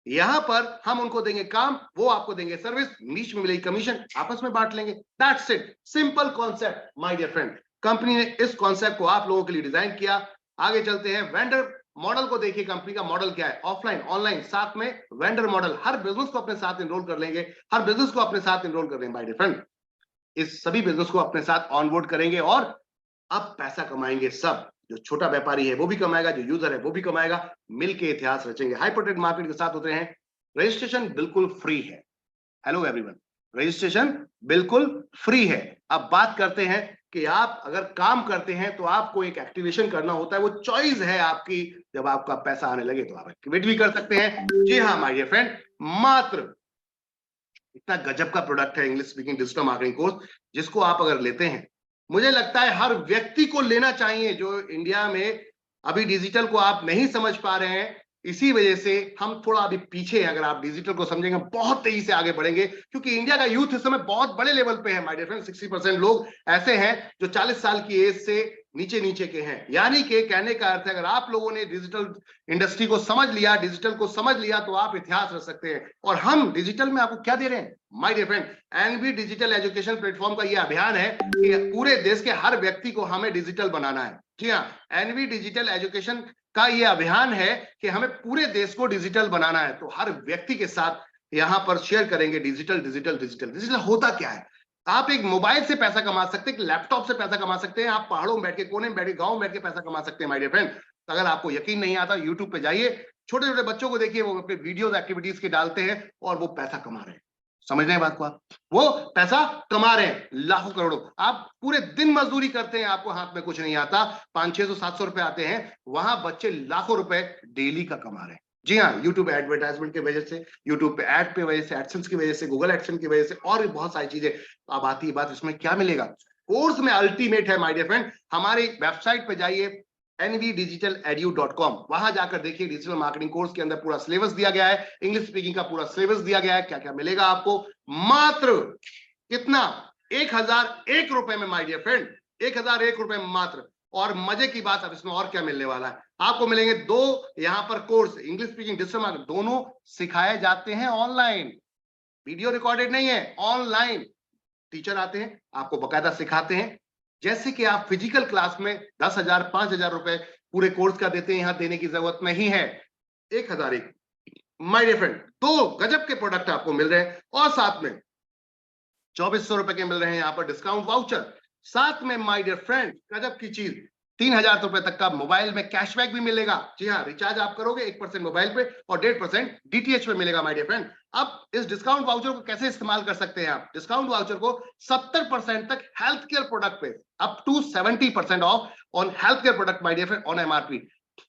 यहां पर हम उनको देंगे काम, वो आपको देंगे सर्विस, नीच में मिलेगी कमीशन, आपस में बांट लेंगे। That's it, simple concept my dear friend. Company ने इस कॉन्सेप्ट को आप लोगों के लिए डिजाइन किया। आगे चलते हैं, वेंडर मॉडल को देखिए। कंपनी का मॉडल क्या है, ऑफलाइन ऑनलाइन साथ में वेंडर मॉडल। हर बिजनेस को अपने साथ एनरोल कर लेंगे, हर बिजनेस को अपने साथ एनरोल कर लेंगे माय डियर फ्रेंड। इस सभी बिजनेस को अपने साथ ऑनबोर्ड करेंगे और अब पैसा कमाएंगे सब। जो छोटा व्यापारी है वो भी कमाएगा, जो यूजर है वो भी कमाएगा, मिलके इतिहास रचेंगे। हाइपरटेक मार्केट के साथ होते हैं। रजिस्ट्रेशन बिल्कुल फ्री है। हेलो एवरीवन, रजिस्ट्रेशन बिल्कुल फ्री है। अब बात करते हैं कि आप अगर काम करते हैं तो आपको एक एक्टिवेशन करना होता है, वो चॉइस है आपकी। जब आपका पैसा आने लगे तो आप एक्टिवेट भी कर सकते हैं। जी हाँ माय डियर फ्रेंड, मात्र इतना गजब का प्रोडक्ट है English speaking digital marketing course, जिसको आप अगर लेते हैं, मुझे लगता है हर व्यक्ति को लेना चाहिए। जो इंडिया में अभी डिजिटल को आप नहीं समझ पा रहे हैं, इसी वजह से हम थोड़ा अभी पीछे हैं। अगर आप डिजिटल को समझेंगे बहुत तेजी से आगे बढ़ेंगे, क्योंकि इंडिया का यूथ इस समय बहुत बड़े लेवल पे है माय डियर फ्रेंड। 60% लोग ऐसे हैं जो 40 साल की एज से नीचे नीचे के हैं। यानी कि कहने का अर्थ है, अगर आप लोगों ने डिजिटल इंडस्ट्री को समझ लिया, डिजिटल को समझ लिया, तो आप इतिहास रच सकते हैं। और हम डिजिटल में आपको क्या दे रहे हैं my dear friend, NB digital education platform का यह अभियान है कि पूरे देश के हर व्यक्ति को हमें डिजिटल बनाना है। जी हाँ, एनबी डिजिटल एजुकेशन का यह अभियान है कि हमें पूरे देश को डिजिटल बनाना है। तो हर व्यक्ति के साथ यहां पर शेयर करेंगे डिजिटल डिजिटल डिजिटल। डिजिटल होता क्या है, आप एक मोबाइल से पैसा कमा सकते हैं, एक लैपटॉप से पैसा कमा सकते हैं, आप पहाड़ों में बैठ के, कोने में बैठ के, गांव में बैठ के पैसा कमा सकते हैं माय डियर फ्रेंड। अगर आपको यकीन नहीं आता, यूट्यूब पे जाइए, छोटे छोटे बच्चों को देखिए, वो अपने वीडियोस एक्टिविटीज के डालते हैं और वो पैसा कमा रहे हैं। समझ रहे हैं बात को आप, वो पैसा कमा रहे हैं लाखों करोड़ों। आप पूरे दिन मजदूरी करते हैं, आपको हाथ में कुछ नहीं आता, 500, 600, 700 रुपए आते हैं, वहां बच्चे लाखों रुपए डेली का कमा रहे हैं। जी हाँ, यूट्यूब एडवर्टाइजमेंट की वजह से, यूट्यूब पे एड पे वजह से, एडसेंस की वजह से, गूगल एडसेंस की वजह से, और भी बहुत सारी चीजें। अब आती है बात, इसमें क्या मिलेगा। कोर्स में अल्टीमेट है माय डियर फ्रेंड। हमारी वेबसाइट पे जाइए, nvdigitaledu.com, वहां जाकर देखिए डिजिटल मार्केटिंग कोर्स के अंदर पूरा सिलेबस दिया गया है, इंग्लिश स्पीकिंग का पूरा सिलेबस दिया गया है। क्या क्या मिलेगा आपको, मात्र कितना, 1001 रुपए में माय डियर फ्रेंड, 1001 रुपए में मात्र। और मजे की बात, अब इसमें और क्या मिलने वाला है, आपको मिलेंगे 2 यहां पर course, English speaking digital marketing, दोनों सिखाए जाते हैं ऑनलाइन, वीडियो रिकॉर्डेड नहीं है, ऑनलाइन। टीचर आते हैं, आपको बकायदा सिखाते हैं। जैसे कि आप फिजिकल क्लास में 10,000 5,000 रुपए पूरे कोर्स का देते हैं, यहां देने की जरूरत नहीं है। 1001 माय डियर फ्रेंड, 2 गजब के प्रोडक्ट आपको मिल रहे हैं, और साथ में 2400 रुपए के मिल रहे हैं यहां पर डिस्काउंट वाउचर। साथ में माय डियर फ्रेंड, गजब की चीज, 3,000 रुपए तक का मोबाइल में कैशबैक भी मिलेगा। जी हाँ, रिचार्ज आप करोगे 1% मोबाइल पे और 1.5% डीटीएच पे मिलेगा माय डियर फ्रेंड। अब इस डिस्काउंट वाउचर को कैसे इस्तेमाल कर सकते हैं आप, डिस्काउंट वाउचर को 70% तक हेल्थ केयर प्रोडक्ट पे, up to 70% off on health care product my dear friend, on MRP.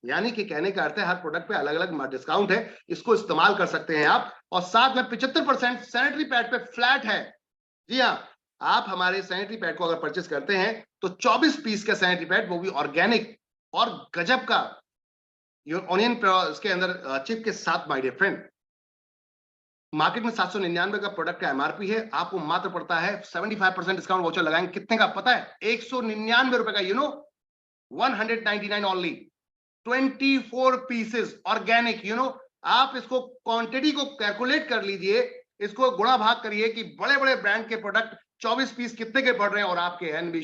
यानी कि कहने का अर्थ है हर प्रोडक्ट पे अलग अलग डिस्काउंट है, इसको इस्तेमाल कर सकते हैं आप। और साथ में 75% सैनिटरी पैड पे फ्लैट है। जी हाँ, आप हमारे सैनिटरी पैड को अगर परचेस करते हैं तो 24 पीस का सैनिटरी पैड, वो भी ऑर्गेनिक और गजब का ऑनियन इसके अंदर चिप के साथ माय डियर फ्रेंड मार्केट में 799 का प्रोडक्ट का एमआरपी है, आपको मात्र पड़ता है 75% डिस्काउंट वाउचर लगाएंगे कितने का पता है? 199 रुपए का, 199 ओनली, 24 पीसेस ऑर्गेनिक, आप इसको क्वांटिटी को कैलकुलेट कर लीजिए, इसको गुणा भाग करिए कि बड़े बड़े ब्रांड के प्रोडक्ट 24 पीस कितने के पड़ रहे हैं, और आपके एनबी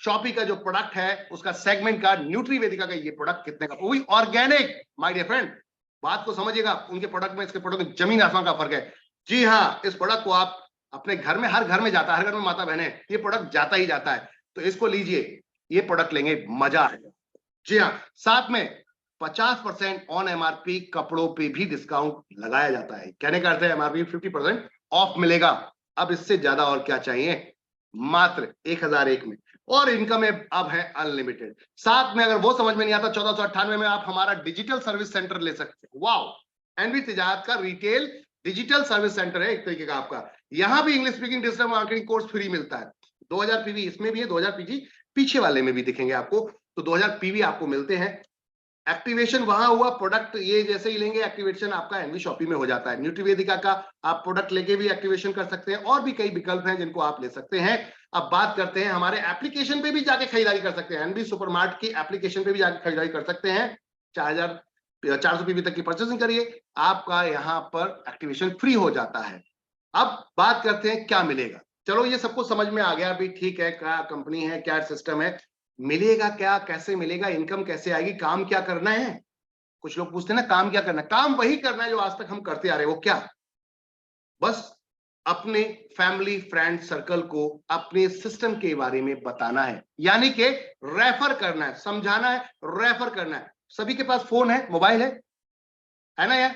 शॉपी का जो प्रोडक्ट है उसका सेगमेंट का न्यूट्रीवेदिका का ये प्रोडक्ट कितने का, वो भी ऑर्गेनिक। माय डियर फ्रेंड बात को समझिएगा, उनके प्रोडक्ट में इसके प्रोडक्ट में जमीन आसमान का फर्क है। जी हाँ, इस प्रोडक्ट को आप अपने घर में, हर घर में जाता है, हर घर में माता बहन है, ये प्रोडक्ट जाता ही जाता है, तो इसको लीजिए, ये प्रोडक्ट लेंगे मजा आएगा। जी हाँ, साथ में 50% ऑन एमआरपी कपड़ों पे भी डिस्काउंट लगाया जाता है। कहने का अर्थ है एमआरपी 50% ऑफ मिलेगा। अब इससे ज्यादा और क्या चाहिए, मात्र 1001 में, और इनकम अब है अनलिमिटेड। साथ में अगर वो समझ में नहीं आता, 1498 में आप हमारा डिजिटल सर्विस सेंटर ले सकते हैं। वाओ, एनबी तिजारत का रिटेल डिजिटल सर्विस सेंटर है एक तरीके का आपका। यहां भी English speaking digital marketing course free मिलता है। 2000 पीवी इसमें भी है, 2000 पीजी पीछे वाले में भी दिखेंगे आपको, तो 2000 पीवी आपको मिलते हैं। एक्टिवेशन वहां हुआ, प्रोडक्ट ये जैसे ही लेंगे एक्टिवेशन आपका एनवी शॉपी में हो जाता है। न्यूट्रीवेदिका का आप प्रोडक्ट लेके भी एक्टिवेशन कर सकते हैं, और भी कई विकल्प हैं जिनको आप ले सकते हैं। अब बात करते हैं, हमारे एप्लीकेशन पे भी जाके खरीदारी कर सकते हैं, एनबी सुपरमार्ट की एप्लीकेशन पे भी जाके खरीदारी कर सकते हैं। 400 पीवी तक की परचेसिंग करिए, आपका यहां पर एक्टिवेशन फ्री हो जाता है। अब बात करते हैं क्या मिलेगा। चलो ये सबको समझ में आ गया भी, ठीक है, क्या कंपनी है, क्या सिस्टम है, मिलेगा क्या, कैसे मिलेगा, इनकम कैसे आएगी, काम क्या करना है। कुछ लोग पूछते हैं ना काम क्या करना है, काम वही करना है जो आज तक हम करते आ रहे हैं। वो क्या, बस अपने फैमिली फ्रेंड सर्कल को अपने सिस्टम के बारे में बताना है, यानी कि रेफर करना है, समझाना है, रेफर करना है। सभी के पास फोन है, मोबाइल है ना यार,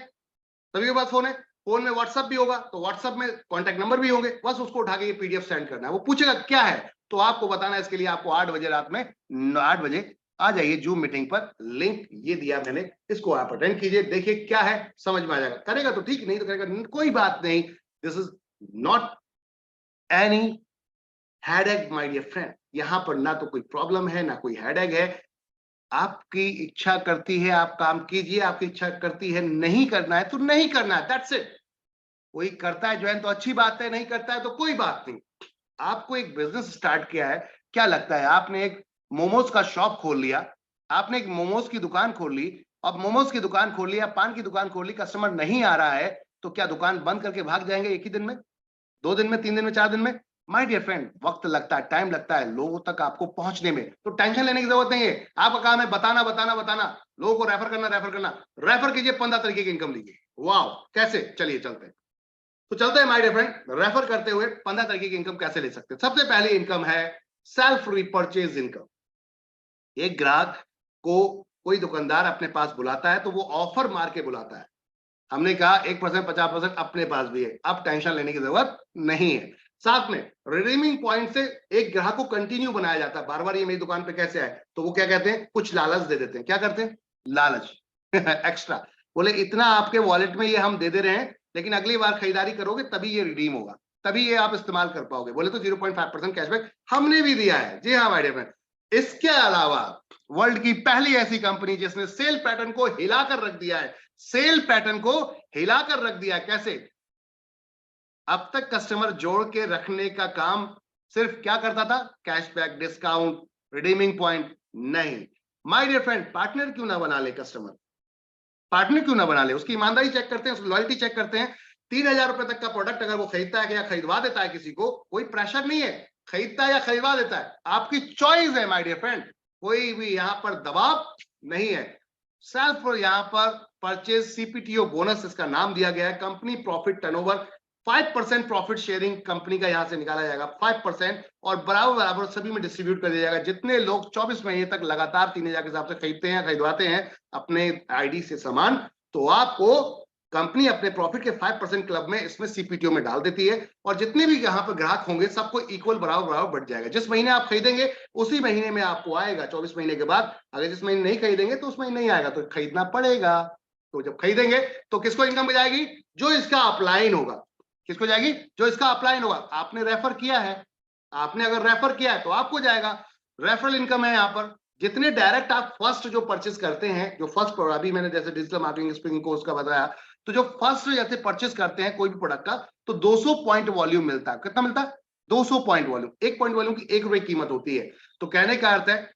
सभी के पास फोन है, फोन में व्हाट्सएप भी होगा, तो व्हाट्सएप में कॉन्टैक्ट नंबर भी होंगे, बस उसको उठा के ये पीडीएफ सेंड करना है। वो पूछेगा क्या है, तो आपको बताना है। इसके लिए आपको 8 बजे रात में 8 बजे आ जाइए जूम मीटिंग पर, लिंक ये दिया मैंने, इसको आप अटेंड कीजिए, देखिए क्या है, समझ में आ जाएगा। करेगा तो ठीक, नहीं तो करेगा कोई बात नहीं। This is not any headache my dear friend, यहां पर ना तो कोई प्रॉब्लम है ना कोई हेडेक है। आपकी इच्छा करती है आप काम कीजिए, आपकी इच्छा करती है नहीं करना है तो नहीं करना है, दैट्स इट। कोई करता है ज्वाइन तो अच्छी बात है, नहीं करता है तो कोई बात नहीं। आपको एक बिजनेस स्टार्ट किया है, क्या लगता है, आपने एक मोमोज का शॉप खोल लिया, आपने एक मोमोज की दुकान खोल ली, अब मोमोज की दुकान खोल ली, पान की दुकान खोल ली, कस्टमर नहीं आ रहा है, तो क्या दुकान बंद करके भाग जाएंगे एक ही दिन में, 2 दिन में, 3 दिन में, 4 दिन में? माय डियर फ्रेंड, वक्त लगता है, टाइम लगता है लोगों तक आपको पहुंचने में, तो टेंशन लेने की जरूरत नहीं है। आपका काम है बताना बताना बताना, लोगों को रेफर करना, रेफर करना, रेफर कीजिए, 15 तरीके की इनकम लीजिए। वाह, कैसे, चलिए चलते हैं। तो चलते हैं माय डियर फ्रेंड, रेफर करते हुए 15 तरीके की इनकम कैसे ले सकते हैं। सबसे पहले इनकम है सेल्फ रिपर्चेज इनकम। एक ग्राहक को कोई दुकानदार अपने पास बुलाता है तो वो ऑफर मार के बुलाता है। हमने कहा 1% 50% अपने पास भी है, अब टेंशन लेने की जरूरत नहीं है। साथ में रिडीमिंग पॉइंट से एक ग्राहक को कंटिन्यू बनाया जाता है, बार बार ये मेरी दुकान पे कैसे आए, तो वो क्या कहते हैं, कुछ लालच दे देते हैं। क्या करते हैं, लालच एक्स्ट्रा, बोले इतना आपके वॉलेट में ये हम दे दे रहे हैं, लेकिन अगली बार खरीदारी करोगे तभी ये रिडीम होगा, तभी ये आप इस्तेमाल कर पाओगे। बोले तो 0.5% कैशबैक हमने भी दिया है। जी हाँ माय डियर फ्रेंड, इसके अलावा वर्ल्ड की पहली ऐसी कंपनी जिसने सेल पैटर्न को हिलाकर रख दिया है, सेल पैटर्न को हिलाकर रख दिया। कैसे, अब तक कस्टमर जोड़ के रखने का काम सिर्फ क्या करता था, कैशबैक, डिस्काउंट, रिडीमिंग पॉइंट, नहीं। माय डियर फ्रेंड, पार्टनर क्यों ना बना ले कस्टमर, पार्टनर क्यों ना बना ले, उसकी ईमानदारी चेक करते हैं, उसकी लॉयल्टी चेक करते हैं। 3000 रुपए तक का प्रोडक्ट अगर वो खरीदता है या खरीदवा देता है किसी को, कोई प्रेशर नहीं है, खरीदता है या खरीदवा देता है, आपकी चॉइस है माय डियर फ्रेंड, कोई भी यहां पर दबाव नहीं है। सेल्फ यहां पर परचेज सीपीटीओ बोनस इसका नाम दिया गया है, company profit turnover 5% profit sharing company का यहां से निकाला जाएगा 5%, और बराबर बराबर सभी में डिस्ट्रीब्यूट कर दिया जाएगा। जितने लोग 24 महीने तक लगातार 3000 के हिसाब से खरीदते हैं, खरीदवाते हैं अपने आईडी से सामान, तो आपको कंपनी अपने प्रॉफिट के 5% क्लब में इसमें सीपीटीओ में डाल देती है, और जितने भी यहां पर ग्राहक होंगे सबको इक्वल बराबर बराबर बढ़ जाएगा। जिस महीने आप खरीदेंगे उसी महीने में आपको आएगा, 24 महीने के बाद। अगर जिस महीने नहीं खरीदेंगे तो उस महीने नहीं आएगा, तो खरीदना पड़ेगा। तो जब खरीदेंगे तो किसको इनकम जाएगी, जो इसका अपलाइन होगा। किसको जाएगी, जो इसका अपलाइन होगा। आपने रेफर किया है, आपने अगर रेफर किया है तो आपको जाएगा, रेफरल इनकम है यहां पर। जितने डायरेक्ट आप फर्स्ट जो परचेस करते हैं, जो फर्स्ट अभी मैंने जैसे डिजिटल मार्केटिंग स्पीकिंग कोर्स का बताया, तो जो फर्स्ट जैसे परचेस करते हैं कोई भी प्रोडक्ट का, तो 200 पॉइंट वॉल्यूम मिलता है। कितना मिलता है? 200 पॉइंट वॉल्यूम। एक पॉइंट वॉल्यूम की ₹1 कीमत होती है। तो कहने का अर्थ है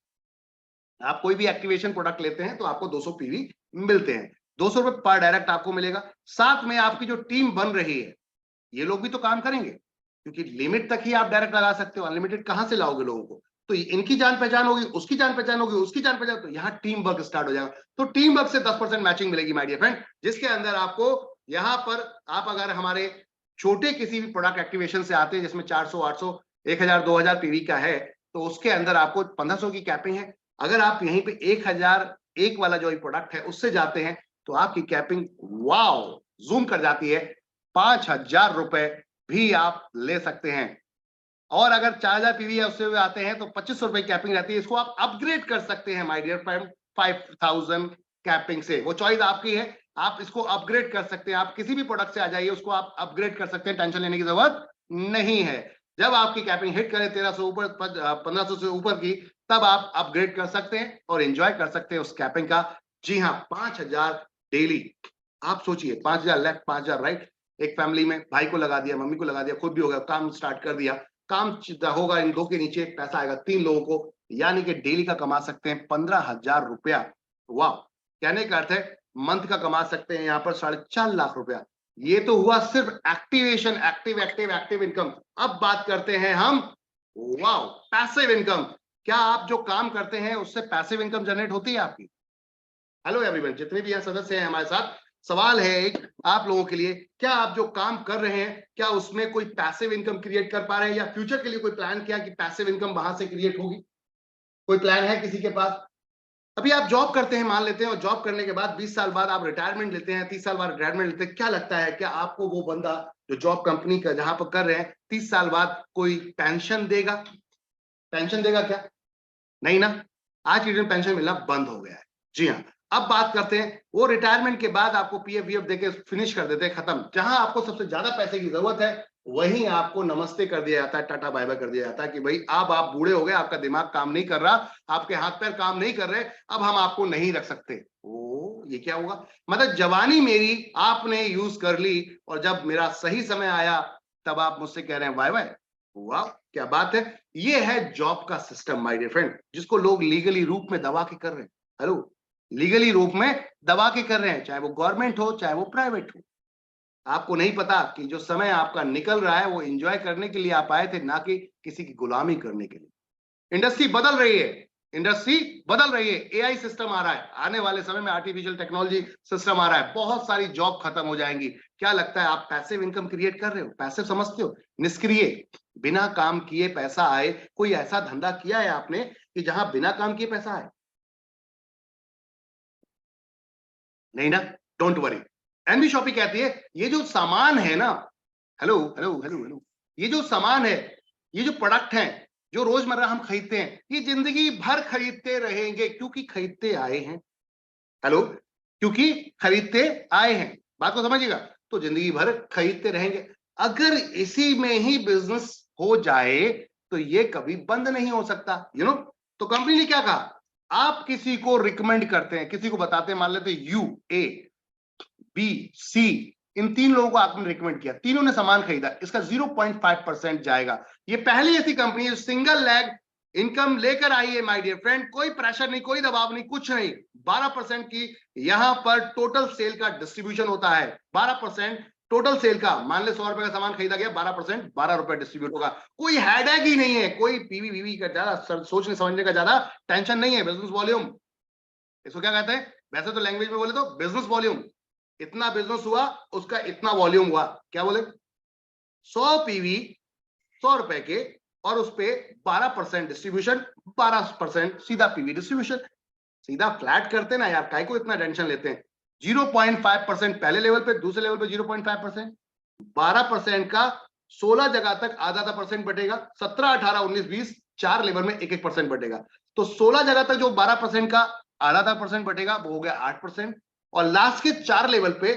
आप कोई भी एक्टिवेशन प्रोडक्ट लेते हैं तो आपको 200 पीवी मिलते हैं। 200 रुपए पर डायरेक्ट आपको मिलेगा। साथ में आपकी जो टीम बन रही है, ये लोग भी तो काम करेंगे, क्योंकि लिमिट तक ही आप डायरेक्ट लगा सकते हो, अनलिमिटेड कहां से लाओगे लोगों को? तो इनकी जान पहचान होगी, उसकी जान पहचान होगी, उसकी जान पहचान, तो यहाँ टीम वर्क स्टार्ट हो जाएगा। तो टीम वर्क से 10% मैचिंग मिलेगी माय डियर फ्रेंड, जिसके अंदर आपको यहाँ पर आप अगर हमारे छोटे किसी भी प्रोडक्ट एक्टिवेशन से आते हैं जिसमें 400, 800, 1000, 2000 पीवी का है, तो उसके अंदर आपको 1500 की कैपिंग है। अगर आप यहीं पे 1001 वाला जो प्रोडक्ट है उससे जाते हैं तो आपकी कैपिंग वाओ जूम कर जाती है, 5000 रुपए भी आप ले सकते हैं। और अगर 4000 पीवी है उससे भी आते हैं तो 2500 रुपए कैपिंग रहती है। इसको आप अपग्रेड कर सकते हैं माय डियर फ्रेंड 5000 कैपिंग से। वो चॉइस आपकी है, आप इसको अपग्रेड कर सकते हैं। आप किसी भी प्रोडक्ट से आ जाइए, उसको आप अपग्रेड कर सकते हैं, टेंशन लेने की जरूरत नहीं है। जब आपकी कैपिंग हिट करे 1300 ऊपर 1500 से ऊपर की, तब आप अपग्रेड कर सकते हैं और एंजॉय कर सकते हैं उस कैपिंग का। जी हाँ, 5000 डेली। आप सोचिए 5000 लेफ्ट 5000 राइट, एक फैमिली में भाई को लगा दिया, मम्मी को लगा दिया, खुद भी हो गया, काम स्टार्ट कर दिया, काम होगा, इन दो के नीचे पैसा आएगा 3 लोगों को, यानी कि डेली का कमा सकते हैं 15,000 रुपया। वाह, कहने का अर्थ है मंथ का कमा सकते हैं यहाँ पर 4.5 लाख रुपया। ये तो हुआ सिर्फ activation, active active active income. अब बात करते हैं हम वाओ पैसिव इनकम। क्या आप जो काम करते हैं उससे पैसिव इनकम जनरेट होती है आपकी? हेलो एवरीवन, जितने भी यहाँ सदस्य हैं हमारे साथ, सवाल है एक आप लोगों के लिए, क्या आप जो काम कर रहे हैं क्या उसमें कोई पैसिव इनकम क्रिएट कर पा रहे हैं, या फ्यूचर के लिए कोई प्लान किया कि पैसिव इनकम वहां से क्रिएट होगी? कोई प्लान है किसी के पास? अभी आप जॉब करते हैं मान लेते हैं, और जॉब करने के बाद 20 साल बाद आप रिटायरमेंट लेते हैं, 30 साल बाद रिटायरमेंट लेते हैं, क्या लगता है क्या आपको वो बंदा जो जॉब कंपनी का जहां पर कर रहे हैं 30 साल बाद कोई पेंशन देगा? पेंशन देगा क्या? नहीं ना, आज के दिन पेंशन मिलना बंद हो गया है। जी हाँ, अब बात करते हैं वो रिटायरमेंट के बाद आपको पीएफ वीएफ देके फिनिश कर देते हैं, खत्म। जहां आपको सबसे ज्यादा पैसे की जरूरत है वहीं आपको नमस्ते कर दिया जाता है, टाटा बाय बाय कर दिया जाता है कि भाई अब आप बूढ़े हो गए, आपका दिमाग काम नहीं कर रहा, आपके हाथ पैर काम नहीं कर रहे, अब हम आपको नहीं रख सकते। ओ ये क्या होगा? मतलब जवानी मेरी आपने यूज कर ली और जब मेरा सही समय आया तब आप मुझसे कह रहे हैं बाय बाय। वाह क्या बात है। ये है जॉब का सिस्टम माय डियर फ्रेंड, जिसको लोग लीगली रूप में दबा के कर रहे हैं। हेलो, लीगली रूप में दबा के कर रहे हैं, चाहे वो गवर्नमेंट हो चाहे वो प्राइवेट हो। आपको नहीं पता कि जो समय आपका निकल रहा है वो एंजॉय करने के लिए आप आए थे, ना कि किसी की गुलामी करने के लिए। इंडस्ट्री बदल रही है, इंडस्ट्री बदल रही है, एआई सिस्टम आ रहा है, आने वाले समय में आर्टिफिशियल टेक्नोलॉजी सिस्टम आ रहा है, बहुत सारी जॉब खत्म हो जाएंगी। क्या लगता है आप पैसिव इनकम क्रिएट कर रहे हो? पैसिव समझते हो? निष्क्रिय, बिना काम किए पैसा आए। कोई ऐसा धंधा किया है आपने कि जहां बिना काम किए पैसा आए? नहीं ना, डोंट वरी। एनबी शॉपी कहती है ये जो सामान है ना, हेलो हेलो हेलो हेलो, ये जो सामान है, ये जो प्रोडक्ट है जो रोजमर्रा हम खरीदते हैं, ये जिंदगी भर खरीदते रहेंगे, क्योंकि खरीदते आए हैं। हेलो, क्योंकि खरीदते आए हैं, बात को समझिएगा। तो जिंदगी भर खरीदते रहेंगे। अगर इसी में ही बिजनेस हो जाए तो ये कभी बंद नहीं हो सकता, यू नो। तो कंपनी ने क्या कहा, आप किसी को रिकमेंड करते हैं, किसी को बताते हैं, मान लेते यू ए बी सी, इन 3 लोगों को आपने रिकमेंड किया, तीनों ने सामान खरीदा, इसका 0.5% जाएगा। ये पहली ऐसी कंपनी है सिंगल लेग इनकम लेकर आई है माय डियर फ्रेंड। कोई प्रेशर नहीं, कोई दबाव नहीं, कुछ नहीं। 12% की यहां पर टोटल सेल का डिस्ट्रीब्यूशन होता है। 12% टोटल सेल का, मान ले 100 रुपए का सामान खरीदा गया, 12% 12 रुपए डिस्ट्रीब्यूट होगा। कोई हेडेक ही नहीं है, कोई पीवी वीवी का ज्यादा सोचने समझने का ज्यादा टेंशन नहीं है। बिजनेस वॉल्यूम, इसको क्या कहते हैं वैसे तो लैंग्वेज में बोले तो बिजनेस वॉल्यूम। इतना बिजनेस हुआ, उसका इतना वॉल्यूम हुआ। क्या बोले? 100 पीवी 100 रुपए के, और उस पे 12% डिस्ट्रीब्यूशन, 12% सीधा पीवी डिस्ट्रीब्यूशन। सीधा फ्लैट करते ना यार, काय को इतना टेंशन लेते हैं? 0.5% पहले लेवल पे, दूसरे लेवल पे 0.5%, 12% का 16 जगह तक आधा आधा परसेंट बटेगा, 17, 18, 19, 20 4 लेवल में 1-1% बटेगा। तो 16 जगह तक जो 12% का आधा आधा परसेंट बटेगा वो हो गया 8%, और लास्ट के 4 लेवल पे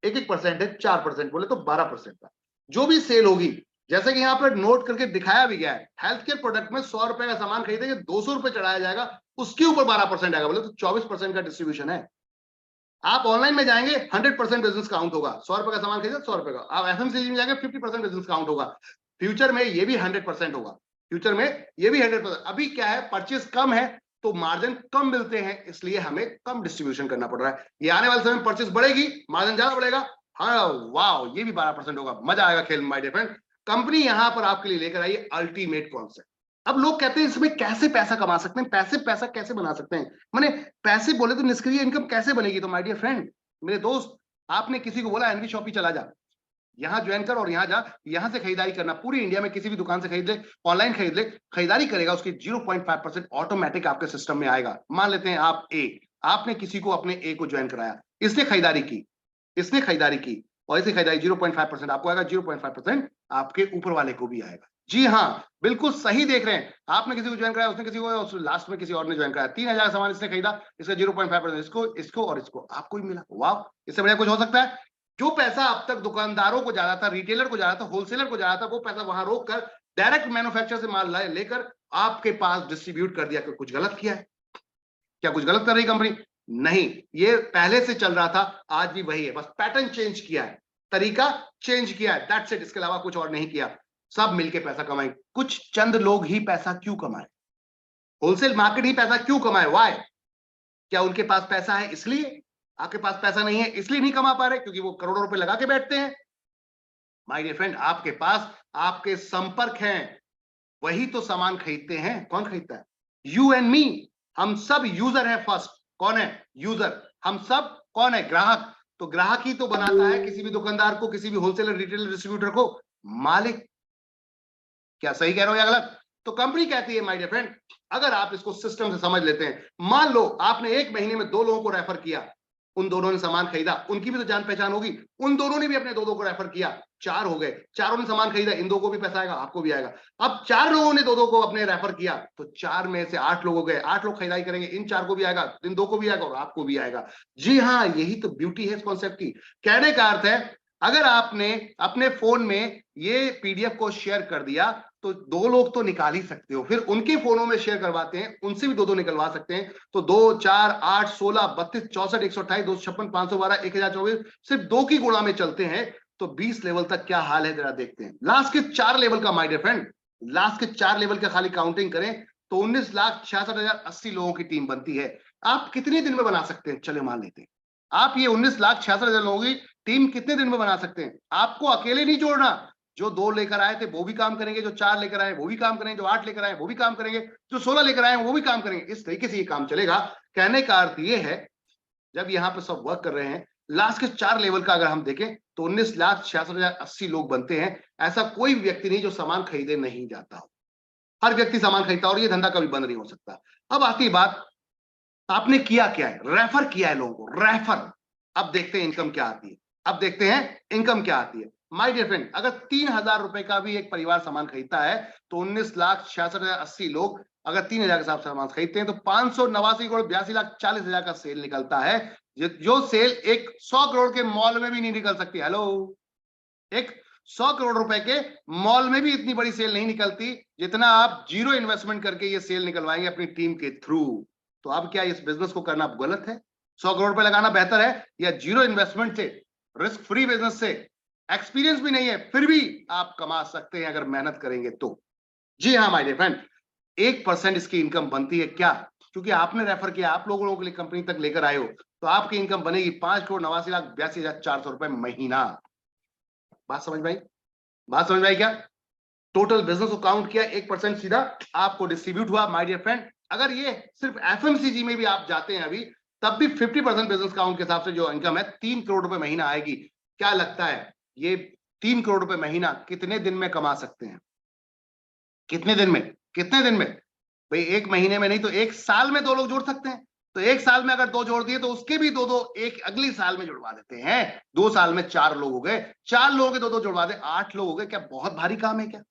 1-1% है, 4% बोले तो 12% का जो भी सेल होगी। जैसे कि यहां पर नोट करके दिखाया भी गया है, हेल्थ केयर प्रोडक्ट में 100 रुपए का सामान खरीदेंगे 200 रुपए चढ़ाया जाएगा, उसके ऊपर 12% आएगा, बोले तो 24% का डिस्ट्रीब्यूशन है। आप ऑनलाइन में जाएंगे 100% बिजनेस काउंट होगा, 100 रुपए का सामान खरीदे 100 रुपए का। आप एफएमसीजी में जाएंगे 50% बिजनेस काउंट होगा। फ्यूचर में ये भी 100% होगा, फ्यूचर में ये भी 100%। अभी क्या है, परचेज कम है तो मार्जिन कम मिलते हैं, इसलिए हमें कम डिस्ट्रीब्यूशन करना पड़ रहा है। ये आने वाले समय में परचेज बढ़ेगी, मार्जिन ज्यादा बढ़ेगा। हाँ वाह, ये भी 12% होगा, मजा आएगा खेल में माय डियर फ्रेंड। कंपनी यहां पर आपके लिए लेकर आई अल्टीमेट कॉन्सेप्ट। अब लोग कहते हैं इसमें कैसे पैसा कमा सकते हैं, पैसा कैसे बना सकते हैं, मैंने पैसे बोले तो निष्क्रिय इनकम कैसे बनेगी। तो माय डियर फ्रेंड, मेरे दोस्त, आपने किसी को बोला एनवी शॉपी चला जा, यहां ज्वाइन कर और यहां जा, यहां से खरीदारी करना, पूरी इंडिया में किसी भी दुकान से खरीद ले, ऑनलाइन खरीद ले, खरीदारी करेगा, उसकी 0.5% ऑटोमेटिक आपके सिस्टम में आएगा। मान लेते हैं आप ए, आपने किसी को अपने ए को ज्वाइन कराया, इसने खरीदारी की, और ऐसी खरीदारी 0.5% आपको आएगा, 0.5% आपके ऊपर वाले को भी आएगा। जी हाँ, बिल्कुल सही देख रहे हैं, आपने किसी को ज्वाइन कराया, उसने किसी को, लास्ट में किसी और ने ज्वाइन कराया, 3000 सामान इसने खरीदा, इसका 0.5% इसको और इसको आपको भी मिला। वाह, इससे बढ़िया कुछ हो सकता है? जो पैसा अब तक दुकानदारों को जा रहा था, रिटेलर को जा रहा था, होलसेलर को जा रहा था, वो पैसा वहां रोक कर डायरेक्ट मैन्युफैक्चरर से माल लेकर आपके पास डिस्ट्रीब्यूट कर दिया। कुछ गलत किया है क्या? कुछ गलत कर रही कंपनी? नहीं, ये पहले से चल रहा था, आज भी वही है, बस पैटर्न चेंज किया है, तरीका चेंज किया है, दैट्स इट। इसके अलावा कुछ और नहीं किया। सब मिलके पैसा कमाए, कुछ चंद लोग ही पैसा क्यों कमाए? होलसेल मार्केट ही पैसा क्यों कमाए? व्हाई? क्या उनके पास पैसा है इसलिए? आपके पास पैसा नहीं है इसलिए नहीं कमा पा रहे? क्योंकि वो करोड़ों रुपए लगा के बैठते हैं? माय डियर फ्रेंड, आपके पास आपके संपर्क हैं, वही तो सामान खरीदते हैं। कौन खरीदता है? यू एंड मी, हम सब यूजर है। फर्स्ट कौन है? यूजर। हम सब कौन है? ग्राहक। तो ग्राहक ही तो बनाता है किसी भी दुकानदार को, किसी भी होलसेलर, रिटेलर, डिस्ट्रीब्यूटर को मालिक। क्या सही कह रहा हूं या गलत? तो कंपनी कहती है माय डियर फ्रेंड, अगर आप इसको सिस्टम से समझ लेते हैं, मान लो आपने एक महीने में 2 लोगों को रेफर किया, उन दोनों ने सामान खरीदा, उनकी भी तो जान पहचान होगी, उन दोनों ने भी अपने 2-2 को रेफर किया, 4 हो गए, चारों ने सामान खरीदा, इन 2 को भी पैसा आएगा, आपको भी आएगा। अब 4 लोगों ने 2-2 को अपने रेफर किया, तो 4 में से 8 लोग हो गए, 8 लोग खरीदारी करेंगे, इन 4 को भी आएगा, इन 2 को भी आएगा और आपको भी आएगा। जी हाँ, यही तो ब्यूटी है इस कॉन्सेप्ट की। कहने का अर्थ है, अगर आपने अपने फोन में ये पीडीएफ को शेयर कर दिया, तो 2 लोग तो निकाल ही सकते हो, फिर उनके फोनों में शेयर करवाते हैं, उनसे भी 2-2 निकलवा सकते हैं। तो 2, 4, 8, 16, 32, 64, 128, 256, 512, 1024, सिर्फ 2 की गुणा में चलते हैं, तो 20 लेवल तक क्या हाल है जरा देखते हैं। लास्ट के 4 लेवल का माय डियर फ्रेंड, लास्ट के 4 लेवल का खाली काउंटिंग करें तो 19,66,080 लोगों की टीम बनती है। आप कितने दिन में बना सकते हैं? चलिए मान लेते हैं, आप ये 19,66,000 लोगों की टीम कितने दिन में बना सकते हैं? आपको अकेले नहीं जोड़ना, जो 2 लेकर आए थे वो भी काम करेंगे, जो 4 लेकर आए वो भी काम करेंगे, जो 8 लेकर आए वो भी काम करेंगे, जो 16 लेकर आए वो भी काम करेंगे। इस तरीके से ये काम चलेगा। कहने का अर्थ ये है, जब यहाँ पे सब वर्क कर रहे हैं, लास्ट के 4 लेवल का अगर हम देखें तो 19,66,080 लोग बनते हैं। ऐसा कोई व्यक्ति नहीं जो सामान खरीदे नहीं जाता हो, हर व्यक्ति सामान खरीदता, और ये धंधा कभी बंद नहीं हो सकता। अब आती है बात, आपने किया क्या है? रेफर किया है लोगों को, रेफर। अब देखते हैं इनकम क्या आती है, अब देखते हैं इनकम क्या आती है। माय डियर फ्रेंड, अगर 3,000 रुपए का भी एक परिवार सामान खरीदता है, तो 19,66,080 लोग अगर 3,000 के साथ सामान खरीदते हैं, तो 589 करोड़ 82,40,000 का सेल निकलता है, जो सेल एक 100 करोड़ के मॉल में भी नहीं निकल सकती। हेलो, एक 100 करोड़ रुपए के मॉल में भी इतनी बड़ी सेल नहीं निकलती जितना आप जीरो इन्वेस्टमेंट करके ये सेल निकलवाएंगे अपनी टीम के थ्रू। तो अब क्या इस बिजनेस को करना गलत है? 100 करोड़ रुपए लगाना बेहतर है, या जीरो इन्वेस्टमेंट से, रिस्क फ्री बिजनेस से, एक्सपीरियंस भी नहीं है फिर भी आप कमा सकते हैं अगर मेहनत करेंगे तो? जी हाँ माय डियर फ्रेंड, 1% इसकी इनकम बनती है। क्या? क्योंकि आपने रेफर किया, आप लोगों के लिए कंपनी तक लेकर आए हो, तो आपकी इनकम बनेगी 5,89,82,400 रुपए महीना। बात समझ में आई? बात समझ में आई क्या? टोटल बिजनेस को काउंट किया, 1% सीधा आपको डिस्ट्रीब्यूट हुआ। माय डियर फ्रेंड, अगर ये सिर्फ एफएमसीजी में भी आप जाते हैं अभी, तब भी 50% बिजनेस काउंट के हिसाब से जो इनकम है 3 करोड़ रुपए महीना आएगी। क्या लगता है ये 3 करोड़ रुपए महीना कितने दिन में कमा सकते हैं? कितने दिन में? कितने दिन में भाई? 1 महीने में नहीं तो 1 साल में 2 लोग जोड़ सकते हैं। तो 1 साल में अगर 2 जोड़ दिए तो उसके भी 2-2 एक अगली साल में जुड़वा देते हैं। 2 साल में 4 लोग हो गए, 4 लोगों के 2-2 जुड़वा दे, 8 लोग हो गए। क्या बहुत भारी काम है? क्या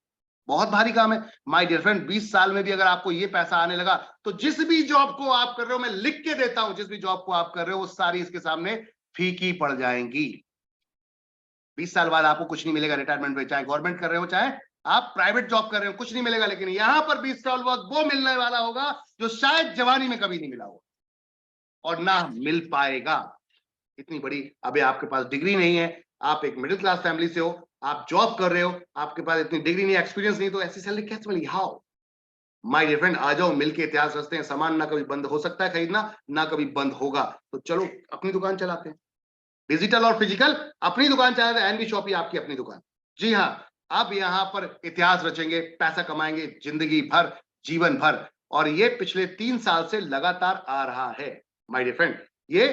बहुत भारी काम है? माय डियर फ्रेंड, 20 साल में भी अगर आपको ये पैसा आने लगा, तो जिस भी जॉब को आप कर रहे हो, मैं लिख के देता हूं, जिस भी जॉब को आप कर रहे हो वो सारी इसके सामने फीकी पड़ जाएंगी। 20 साल बाद आपको कुछ नहीं मिलेगा रिटायरमेंट में, चाहे गवर्नमेंट कर रहे हो चाहे आप प्राइवेट जॉब कर रहे हो, कुछ नहीं मिलेगा, लेकिन यहां पर भी स्टॉल वॉच वो मिलने वाला होगा जो शायद जवानी में कभी नहीं मिला होगा और ना मिल पाएगा। इतनी बड़ी, अभी आपके पास डिग्री नहीं है, आप एक मिडिल क्लास फैमिली से हो, आप जॉब कर रहे हो, आपके पास इतनी डिग्री नहीं, एक्सपीरियंस नहीं, तो ऐसी सैलरी कैसे मिलेगी? हाउ? माय डियर फ्रेंड, आ जाओ, मिलके इतिहास रचते हैं। सामान ना कभी बंद हो सकता है खरीदना, ना कभी बंद होगा। तो चलो अपनी दुकान चलाते हैं, डिजिटल और फिजिकल अपनी दुकान चलाते हैं। एनबी शॉपी आपकी अपनी दुकान। जी हाँ, अब यहाँ पर इतिहास रचेंगे, पैसा कमाएंगे जिंदगी भर, जीवन भर। और ये पिछले 3 साल से लगातार आ रहा है माय डियर फ्रेंड, ये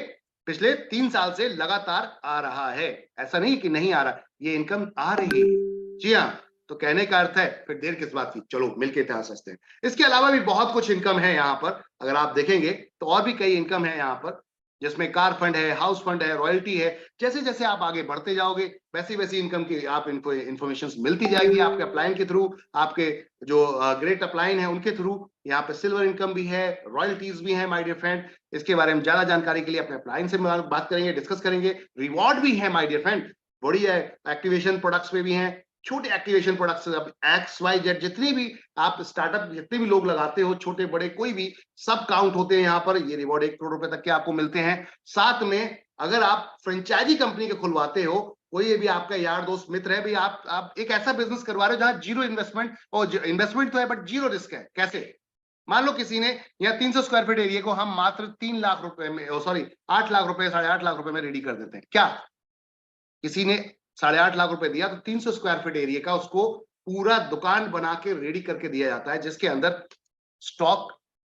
पिछले 3 साल से लगातार आ रहा है। ऐसा नहीं कि नहीं आ रहा, ये इनकम आ रही है। जी हाँ, तो कहने का अर्थ है फिर देर किस बात की, चलो मिलके इतिहास रचते हैं। इसके अलावा भी बहुत कुछ इनकम है यहाँ पर, अगर आप देखेंगे तो और भी कई इनकम है यहाँ पर, जिसमें कार फंड है, हाउस फंड है, रॉयल्टी है। जैसे जैसे आप आगे बढ़ते जाओगे वैसी वैसी इनकम की आप इंफॉर्मेशन मिलती जाएगी आपके अपलाइन के थ्रू, आपके जो ग्रेट अपलाइन है उनके थ्रू। यहाँ पे सिल्वर इनकम भी है, रॉयल्टीज भी है माय डियर फ्रेंड। इसके बारे में ज्यादा जानकारी के लिए अपने अपलाइन से बात करेंगे, डिस्कस करेंगे। रिवॉर्ड भी है माय डियर फ्रेंड, बड़ी है, एक्टिवेशन प्रोडक्ट्स पे भी हैं, छोटे एक्टिवेशन प्रोडक्ट्स, अब एक्स वाई जेड जितनी भी आप स्टार्टअप, जितने भी लोग लगाते हो, छोटे बड़े कोई भी, सब काउंट होते हैं यहाँ पर। ये रिवॉर्ड 1 करोड़ रुपए तक के आपको मिलते हैं। साथ में अगर आप फ्रेंचाइजी कंपनी के खुलवाते हो, कोई भी आपका यार दोस्त मित्र है, भी आप एक ऐसा बिजनेस करवा रहे हो जहां जीरो इन्वेस्टमेंट, और इन्वेस्टमेंट तो है बट जीरो रिस्क है। कैसे? मान लो किसी ने यहाँ 300 स्क्वायर फीट एरिया को हम मात्र 3 लाख रुपए में, सॉरी 8 लाख रुपए, 8.5 लाख रुपए में रेडी कर देते हैं। क्या किसी ने 8.5 लाख रुपए दिया तो 300 स्क्वायर फीट एरिया का उसको पूरा दुकान बना के रेडी करके दिया जाता है, जिसके अंदर स्टॉक,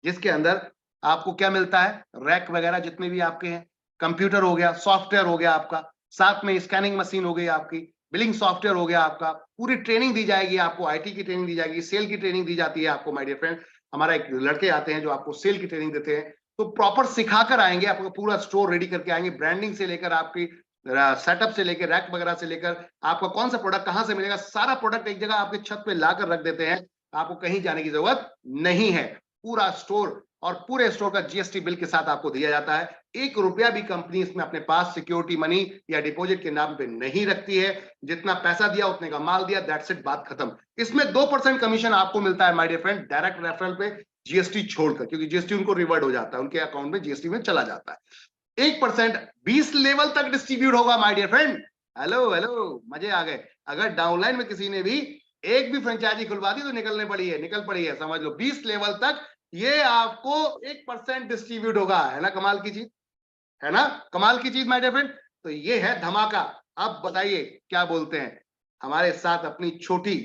जिसके अंदर आपको क्या मिलता है, रैक वगैरह जितने भी आपके हैं, कंप्यूटर हो गया, सॉफ्टवेयर हो गया आपका, साथ में स्कैनिंग मशीन हो गई आपकी, बिलिंग सॉफ्टवेयर हो गया आपका, पूरी ट्रेनिंग दी जाएगी आपको, आईटी की ट्रेनिंग दी जाएगी, सेल की ट्रेनिंग दी जाती है आपको माय डियर फ्रेंड। हमारा एक लड़के आते हैं जो आपको सेल की ट्रेनिंग देते हैं, तो प्रॉपर सिखाकर आएंगे, आपको पूरा स्टोर रेडी करके आएंगे, ब्रांडिंग से लेकर आपकी सेटअप से लेकर रैक वगैरह से लेकर आपका कौन सा प्रोडक्ट कहां से मिलेगा, सारा प्रोडक्ट एक जगह आपके छत पे लाकर रख देते हैं। आपको कहीं जाने की जरूरत नहीं है। पूरा स्टोर और पूरे स्टोर का जीएसटी बिल के साथ आपको दिया जाता है। 1 रुपया भी कंपनी इसमें अपने पास सिक्योरिटी मनी या डिपॉजिट के नाम पे नहीं रखती है। जितना पैसा दिया उतने का माल दिया, दैट्स इट, बात खत्म। इसमें 2% कमीशन आपको मिलता है my dear friend, direct referral पे, जीएसटी छोड़कर, क्योंकि जीएसटी उनको रिवर्ट हो जाता है, उनके अकाउंट में जीएसटी में चला जाता है। 1% 20 लेवल तक डिस्ट्रीब्यूट होगा my dear friend. Hello hello, मजे आ गए। अगर डाउनलाइन में किसी ने भी एक भी फ्रेंचाइजी खुलवा दी तो निकल पड़ी है, समझ लो। 20 लेवल तक ये आपको 1% डिस्ट्रीब्यूट होगा। है ना कमाल की चीज, है ना कमाल की चीज माय डियर फ्रेंड। तो ये है धमाका। अब बताइए क्या बोलते हैं, हमारे साथ अपनी छोटी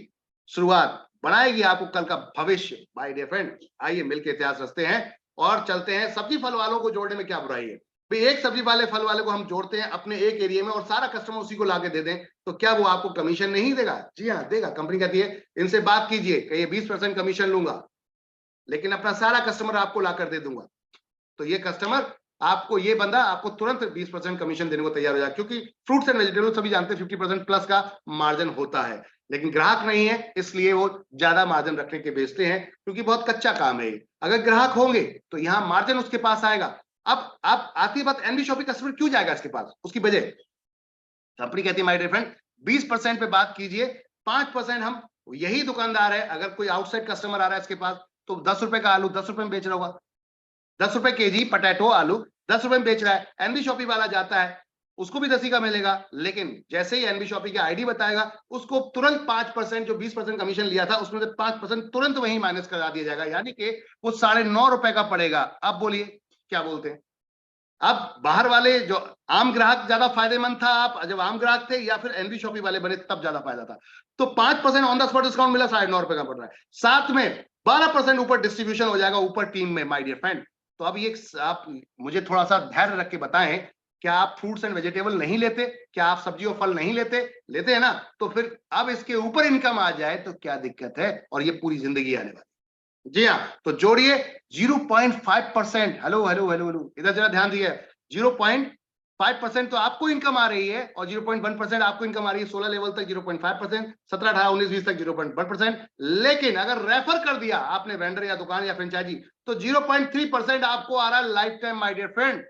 शुरुआत बनाएगी आपको कल का भविष्य माय डियर फ्रेंड। आइए मिलकर इतिहास रचते हैं और चलते हैं। सब्जी फल वालों को जोड़ने में क्या बुराई है भाई? एक सब्जी वाले फल वाले को हम जोड़ते हैं अपने एक एरिया में और सारा कस्टमर उसी को लाके दे दें, तो क्या वो आपको कमीशन नहीं देगा? जी हाँ देगा। कंपनी कहती है इनसे बात कीजिए, कहिए 20% कमीशन लूंगा, लेकिन अपना सारा कस्टमर आपको लाकर दे दूंगा। तो ये कस्टमर आपको, ये बंदा आपको तुरंत 20% कमीशन देने को तैयार हो जाए, क्योंकि फ्रूट्स एंड वेजिटेबल सभी जानते हैं 50% प्लस का मार्जिन होता है। लेकिन ग्राहक नहीं है, इसलिए वो ज्यादा मार्जिन रखने के बेचते हैं, क्योंकि बहुत कच्चा काम है। अगर ग्राहक होंगे तो यहाँ मार्जिन उसके पास आएगा। अब आती बात, एनबी शॉपी कस्टमर क्यों जाएगा इसके पास? उसकी वजह कंपनी कहती है माय डियर फ्रेंड 20% पे बात कीजिए, 5% हम, यही दुकानदार है, अगर कोई आउटसाइड कस्टमर आ रहा है इसके पास तो 10 रुपए का आलू 10 रुपए में बेच रहा होगा, 10 रुपए केजी पटेटो आलू 10 रुपए में बेच रहा है। एनबी शॉपी वाला जाता है, उसको भी 10 ही का मिलेगा, लेकिन जैसे ही एनबी शॉपी की आईडी बताएगा उसको तुरंत 5%, जो 20% कमीशन लिया था उसमें से 5% तुरंत वहीं माइनस करा दिया जाएगा, यानी कि वो 9.5 रुपए का पड़ेगा। अब बोलिए क्या बोलते हैं? अब बाहर वाले जो आम ग्राहक ज्यादा फायदेमंद था, आप जब आम ग्राहक थे, या फिर एनबी शॉपी वाले बने तब ज्यादा फायदा था? तो 5% ऑन द स्पॉट डिस्काउंट मिला, 9.5 रुपए का पड़ रहा है, साथ में 12% ऊपर डिस्ट्रीब्यूशन हो जाएगा ऊपर टीम में माय डियर फ्रेंड। तो अब ये आप मुझे थोड़ा सा धैर्य रख के बताएं, क्या आप फ्रूट्स एंड वेजिटेबल नहीं लेते? क्या आप सब्जी और फल नहीं लेते? लेते हैं ना? तो फिर अब इसके ऊपर इनकम आ जाए तो क्या दिक्कत है? और ये पूरी जिंदगी आने वाली। जी हाँ, तो जोड़िए 0.5%। हेलो हेलो हेलो हेलो, इधर जरा ध्यान दिए। 0.5% तो आपको इनकम आ रही है और 0.1% आपको इनकम आ रही है। 16 लेवल तक 0.5%, 17, 18, 19, 20 तक 0.1%। लेकिन अगर रेफर कर दिया आपने वेंडर या दुकान या फ्रेंचाइजी, तो 0.3% आपको आ रहा है lifetime my dear friend.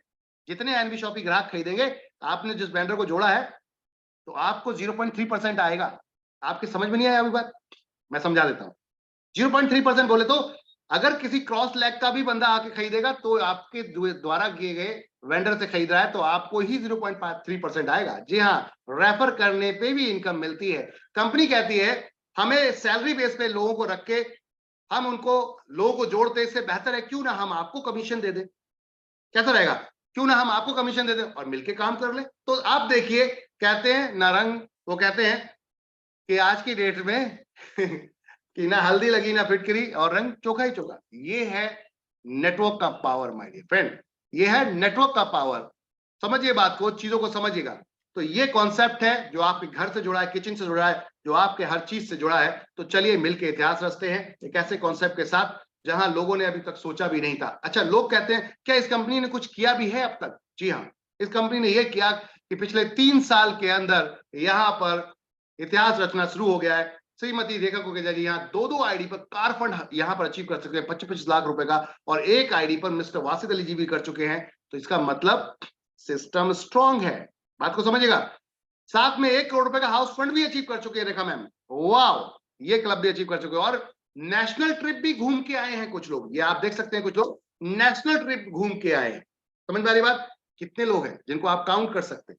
जितने एनबी शॉपी ग्राहक खरीदेंगे, आपने जिस वेंडर को जोड़ा है, तो आपको 0.3% आएगा। आपके समझ में नहीं आया अभी बात? मैं समझा देता हूं। 0.3% बोले तो अगर किसी क्रॉस लैग का भी बंदा आके खरीदेगा तो आपके द्वारा किए गए वेंडर से खरीद रहा है तो आपको ही 0.3% आएगा। जी हाँ, रेफर करने पे भी इनकम मिलती है। कंपनी कहती है हमें सैलरी बेस पे लोगों को रख के हम उनको लोगों को जोड़ते, इससे बेहतर है क्यों ना हम आपको कमीशन दे दें। कैसा रहेगा? क्यों ना हम आपको कमीशन दे दें और मिलके काम कर ले। तो आप देखिए, कहते हैं नारंग, वो कहते हैं कि आज की डेट में कि ना हल्दी लगी ना फिटकरी और रंग चोखा ही चोखा। ये है नेटवर्क का पावर माय डियर फ्रेंड, ये है नेटवर्क का पावर। समझिए बात को, चीजों को समझिएगा। तो ये कॉन्सेप्ट है जो आपके घर से जुड़ा है, किचन से जुड़ा है, जो आपके हर चीज से जुड़ा है। तो चलिए मिलके इतिहास रचते हैं एक ऐसे कॉन्सेप्ट के साथ जहां लोगों ने अभी तक सोचा भी नहीं था। अच्छा, लोग कहते हैं क्या इस कंपनी ने कुछ किया भी है अब तक? जी हाँ, इस कंपनी ने यह किया कि पिछले 3 साल के अंदर यहां पर इतिहास रचना शुरू हो गया है। श्रीमती रेखा को जरिए यहाँ दो आईडी पर कार फंड यहाँ पर अचीव कर चुके हैं 25 लाख रुपए का, और एक आईडी पर मिस्टर वासिद अली जी भी कर चुके हैं। तो इसका मतलब सिस्टम स्ट्रांग है, बात को समझिएगा। साथ में 1 करोड़ रुपए का हाउस फंड भी अचीव कर चुके हैं रेखा मैम, वाह, ये क्लब भी अचीव कर चुके हैं। और नेशनल ट्रिप भी घूम के आए हैं कुछ लोग, ये आप देख सकते हैं, कुछ लोग नेशनल ट्रिप घूम के आए हैं। समझ में आ रही बात? कितने लोग हैं जिनको आप काउंट कर सकते हैं?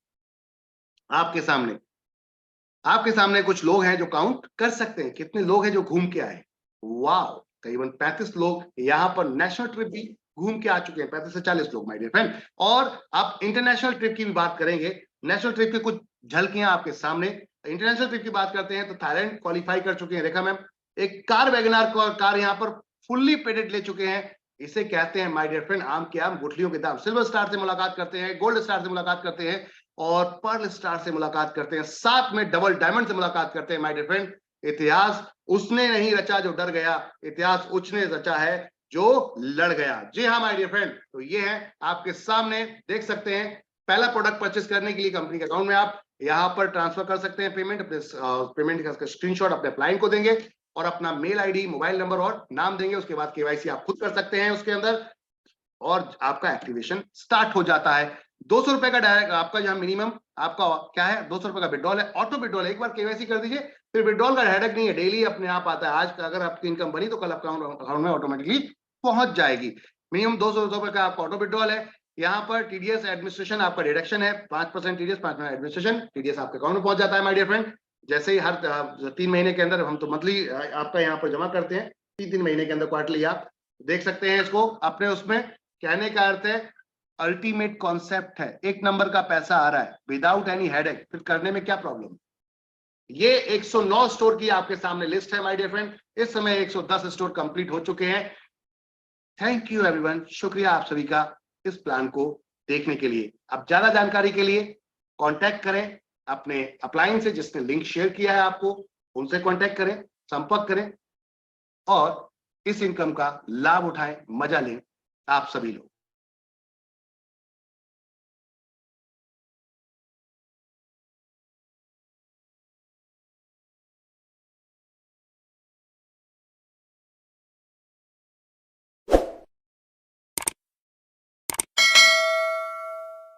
आपके सामने कुछ लोग हैं जो काउंट कर सकते हैं कितने लोग हैं जो घूम के आए। वाह, करीबन 35 लोग यहाँ पर नेशनल ट्रिप भी घूम के आ चुके हैं, 35 से 40 लोग माय डियर फ्रेंड। और आप इंटरनेशनल ट्रिप की भी बात करेंगे, नेशनल ट्रिप की कुछ झलकियां आपके सामने। इंटरनेशनल ट्रिप की बात करते हैं तो थाईलैंड क्वालिफाई कर चुके हैं रेखा मैम, एक कार वैगनार कार यहाँ पर फुल्ली पेडेड ले चुके हैं। इसे कहते हैं माय डियर फ्रेंड आम के आम गुठलियों के दाम। सिल्वर स्टार से मुलाकात करते हैं, गोल्ड स्टार से मुलाकात करते हैं, और पर्ल स्टार से मुलाकात करते हैं, साथ में डबल डायमंड से मुलाकात करते हैं माय डियर फ्रेंड। इतिहास उसने नहीं रचा जो डर गया, इतिहास उसने रचा है जो लड़ गया। जी हाँ माय डियर फ्रेंड, तो ये है आपके सामने, देख सकते हैं। पहला प्रोडक्ट परचेस करने के लिए कंपनी के अकाउंट में आप यहाँ पर ट्रांसफर कर सकते हैं पेमेंट, अपने पेमेंट का स्क्रीनशॉट अपने क्लाइंट को देंगे और अपना मेल आईडी, मोबाइल नंबर और नाम देंगे। उसके बाद केवाईसी आप खुद कर सकते हैं उसके अंदर, और आपका एक्टिवेशन स्टार्ट हो जाता है। 200 रुपए का डायरेक्ट आपका जहां मिनिमम आपका क्या है, 200 रुपए का विड्रॉल है, ऑटो विड्रॉल। एक बार केवाईसी कर दीजिए, फिर विड्रॉल का हेडेक नहीं है, डेली अपने आप आता है। आज का अगर आपकी इनकम बनी तो कल अकाउंट में ऑटोमेटिकली पहुंच जाएगी। मिनिमम 200 रुपए का आपका ऑटो विड्रॉल है। यहाँ पर टीडीएस एडमिनिस्ट्रेशन आपका डिडक्शन है, 5% टीडीएस, 5% एडमिनिस्ट्रेशन, टीडीएस आपके अकाउंट में पहुंच जाता है माय डियर फ्रेंड। जैसे ही हर 3 महीने के अंदर, हम तो मंथली आपका यहाँ पर जमा करते हैं, 3 महीने के अंदर क्वार्टरली आप देख सकते हैं इसको अपने उसमें। कहने का अर्थ है अल्टीमेट कॉन्सेप्ट है, 1 नंबर का पैसा आ रहा है विदाउट एनी हेडेक, फिर करने में क्या प्रॉब्लम। ये 109 स्टोर की आपके सामने लिस्ट है माय डियर फ्रेंड। इस समय 110 स्टोर कंप्लीट हो चुके हैं। थैंक यू एवरीवन, शुक्रिया आप सभी का इस प्लान को देखने के लिए। अब ज्यादा जानकारी के लिए कांटेक्ट करें अपने अपलाइन से, जिसने लिंक शेयर किया है आपको, उनसे कांटेक्ट करें, संपर्क करें और इस इनकम का लाभ उठाएं, मजा लें आप सभी लोग।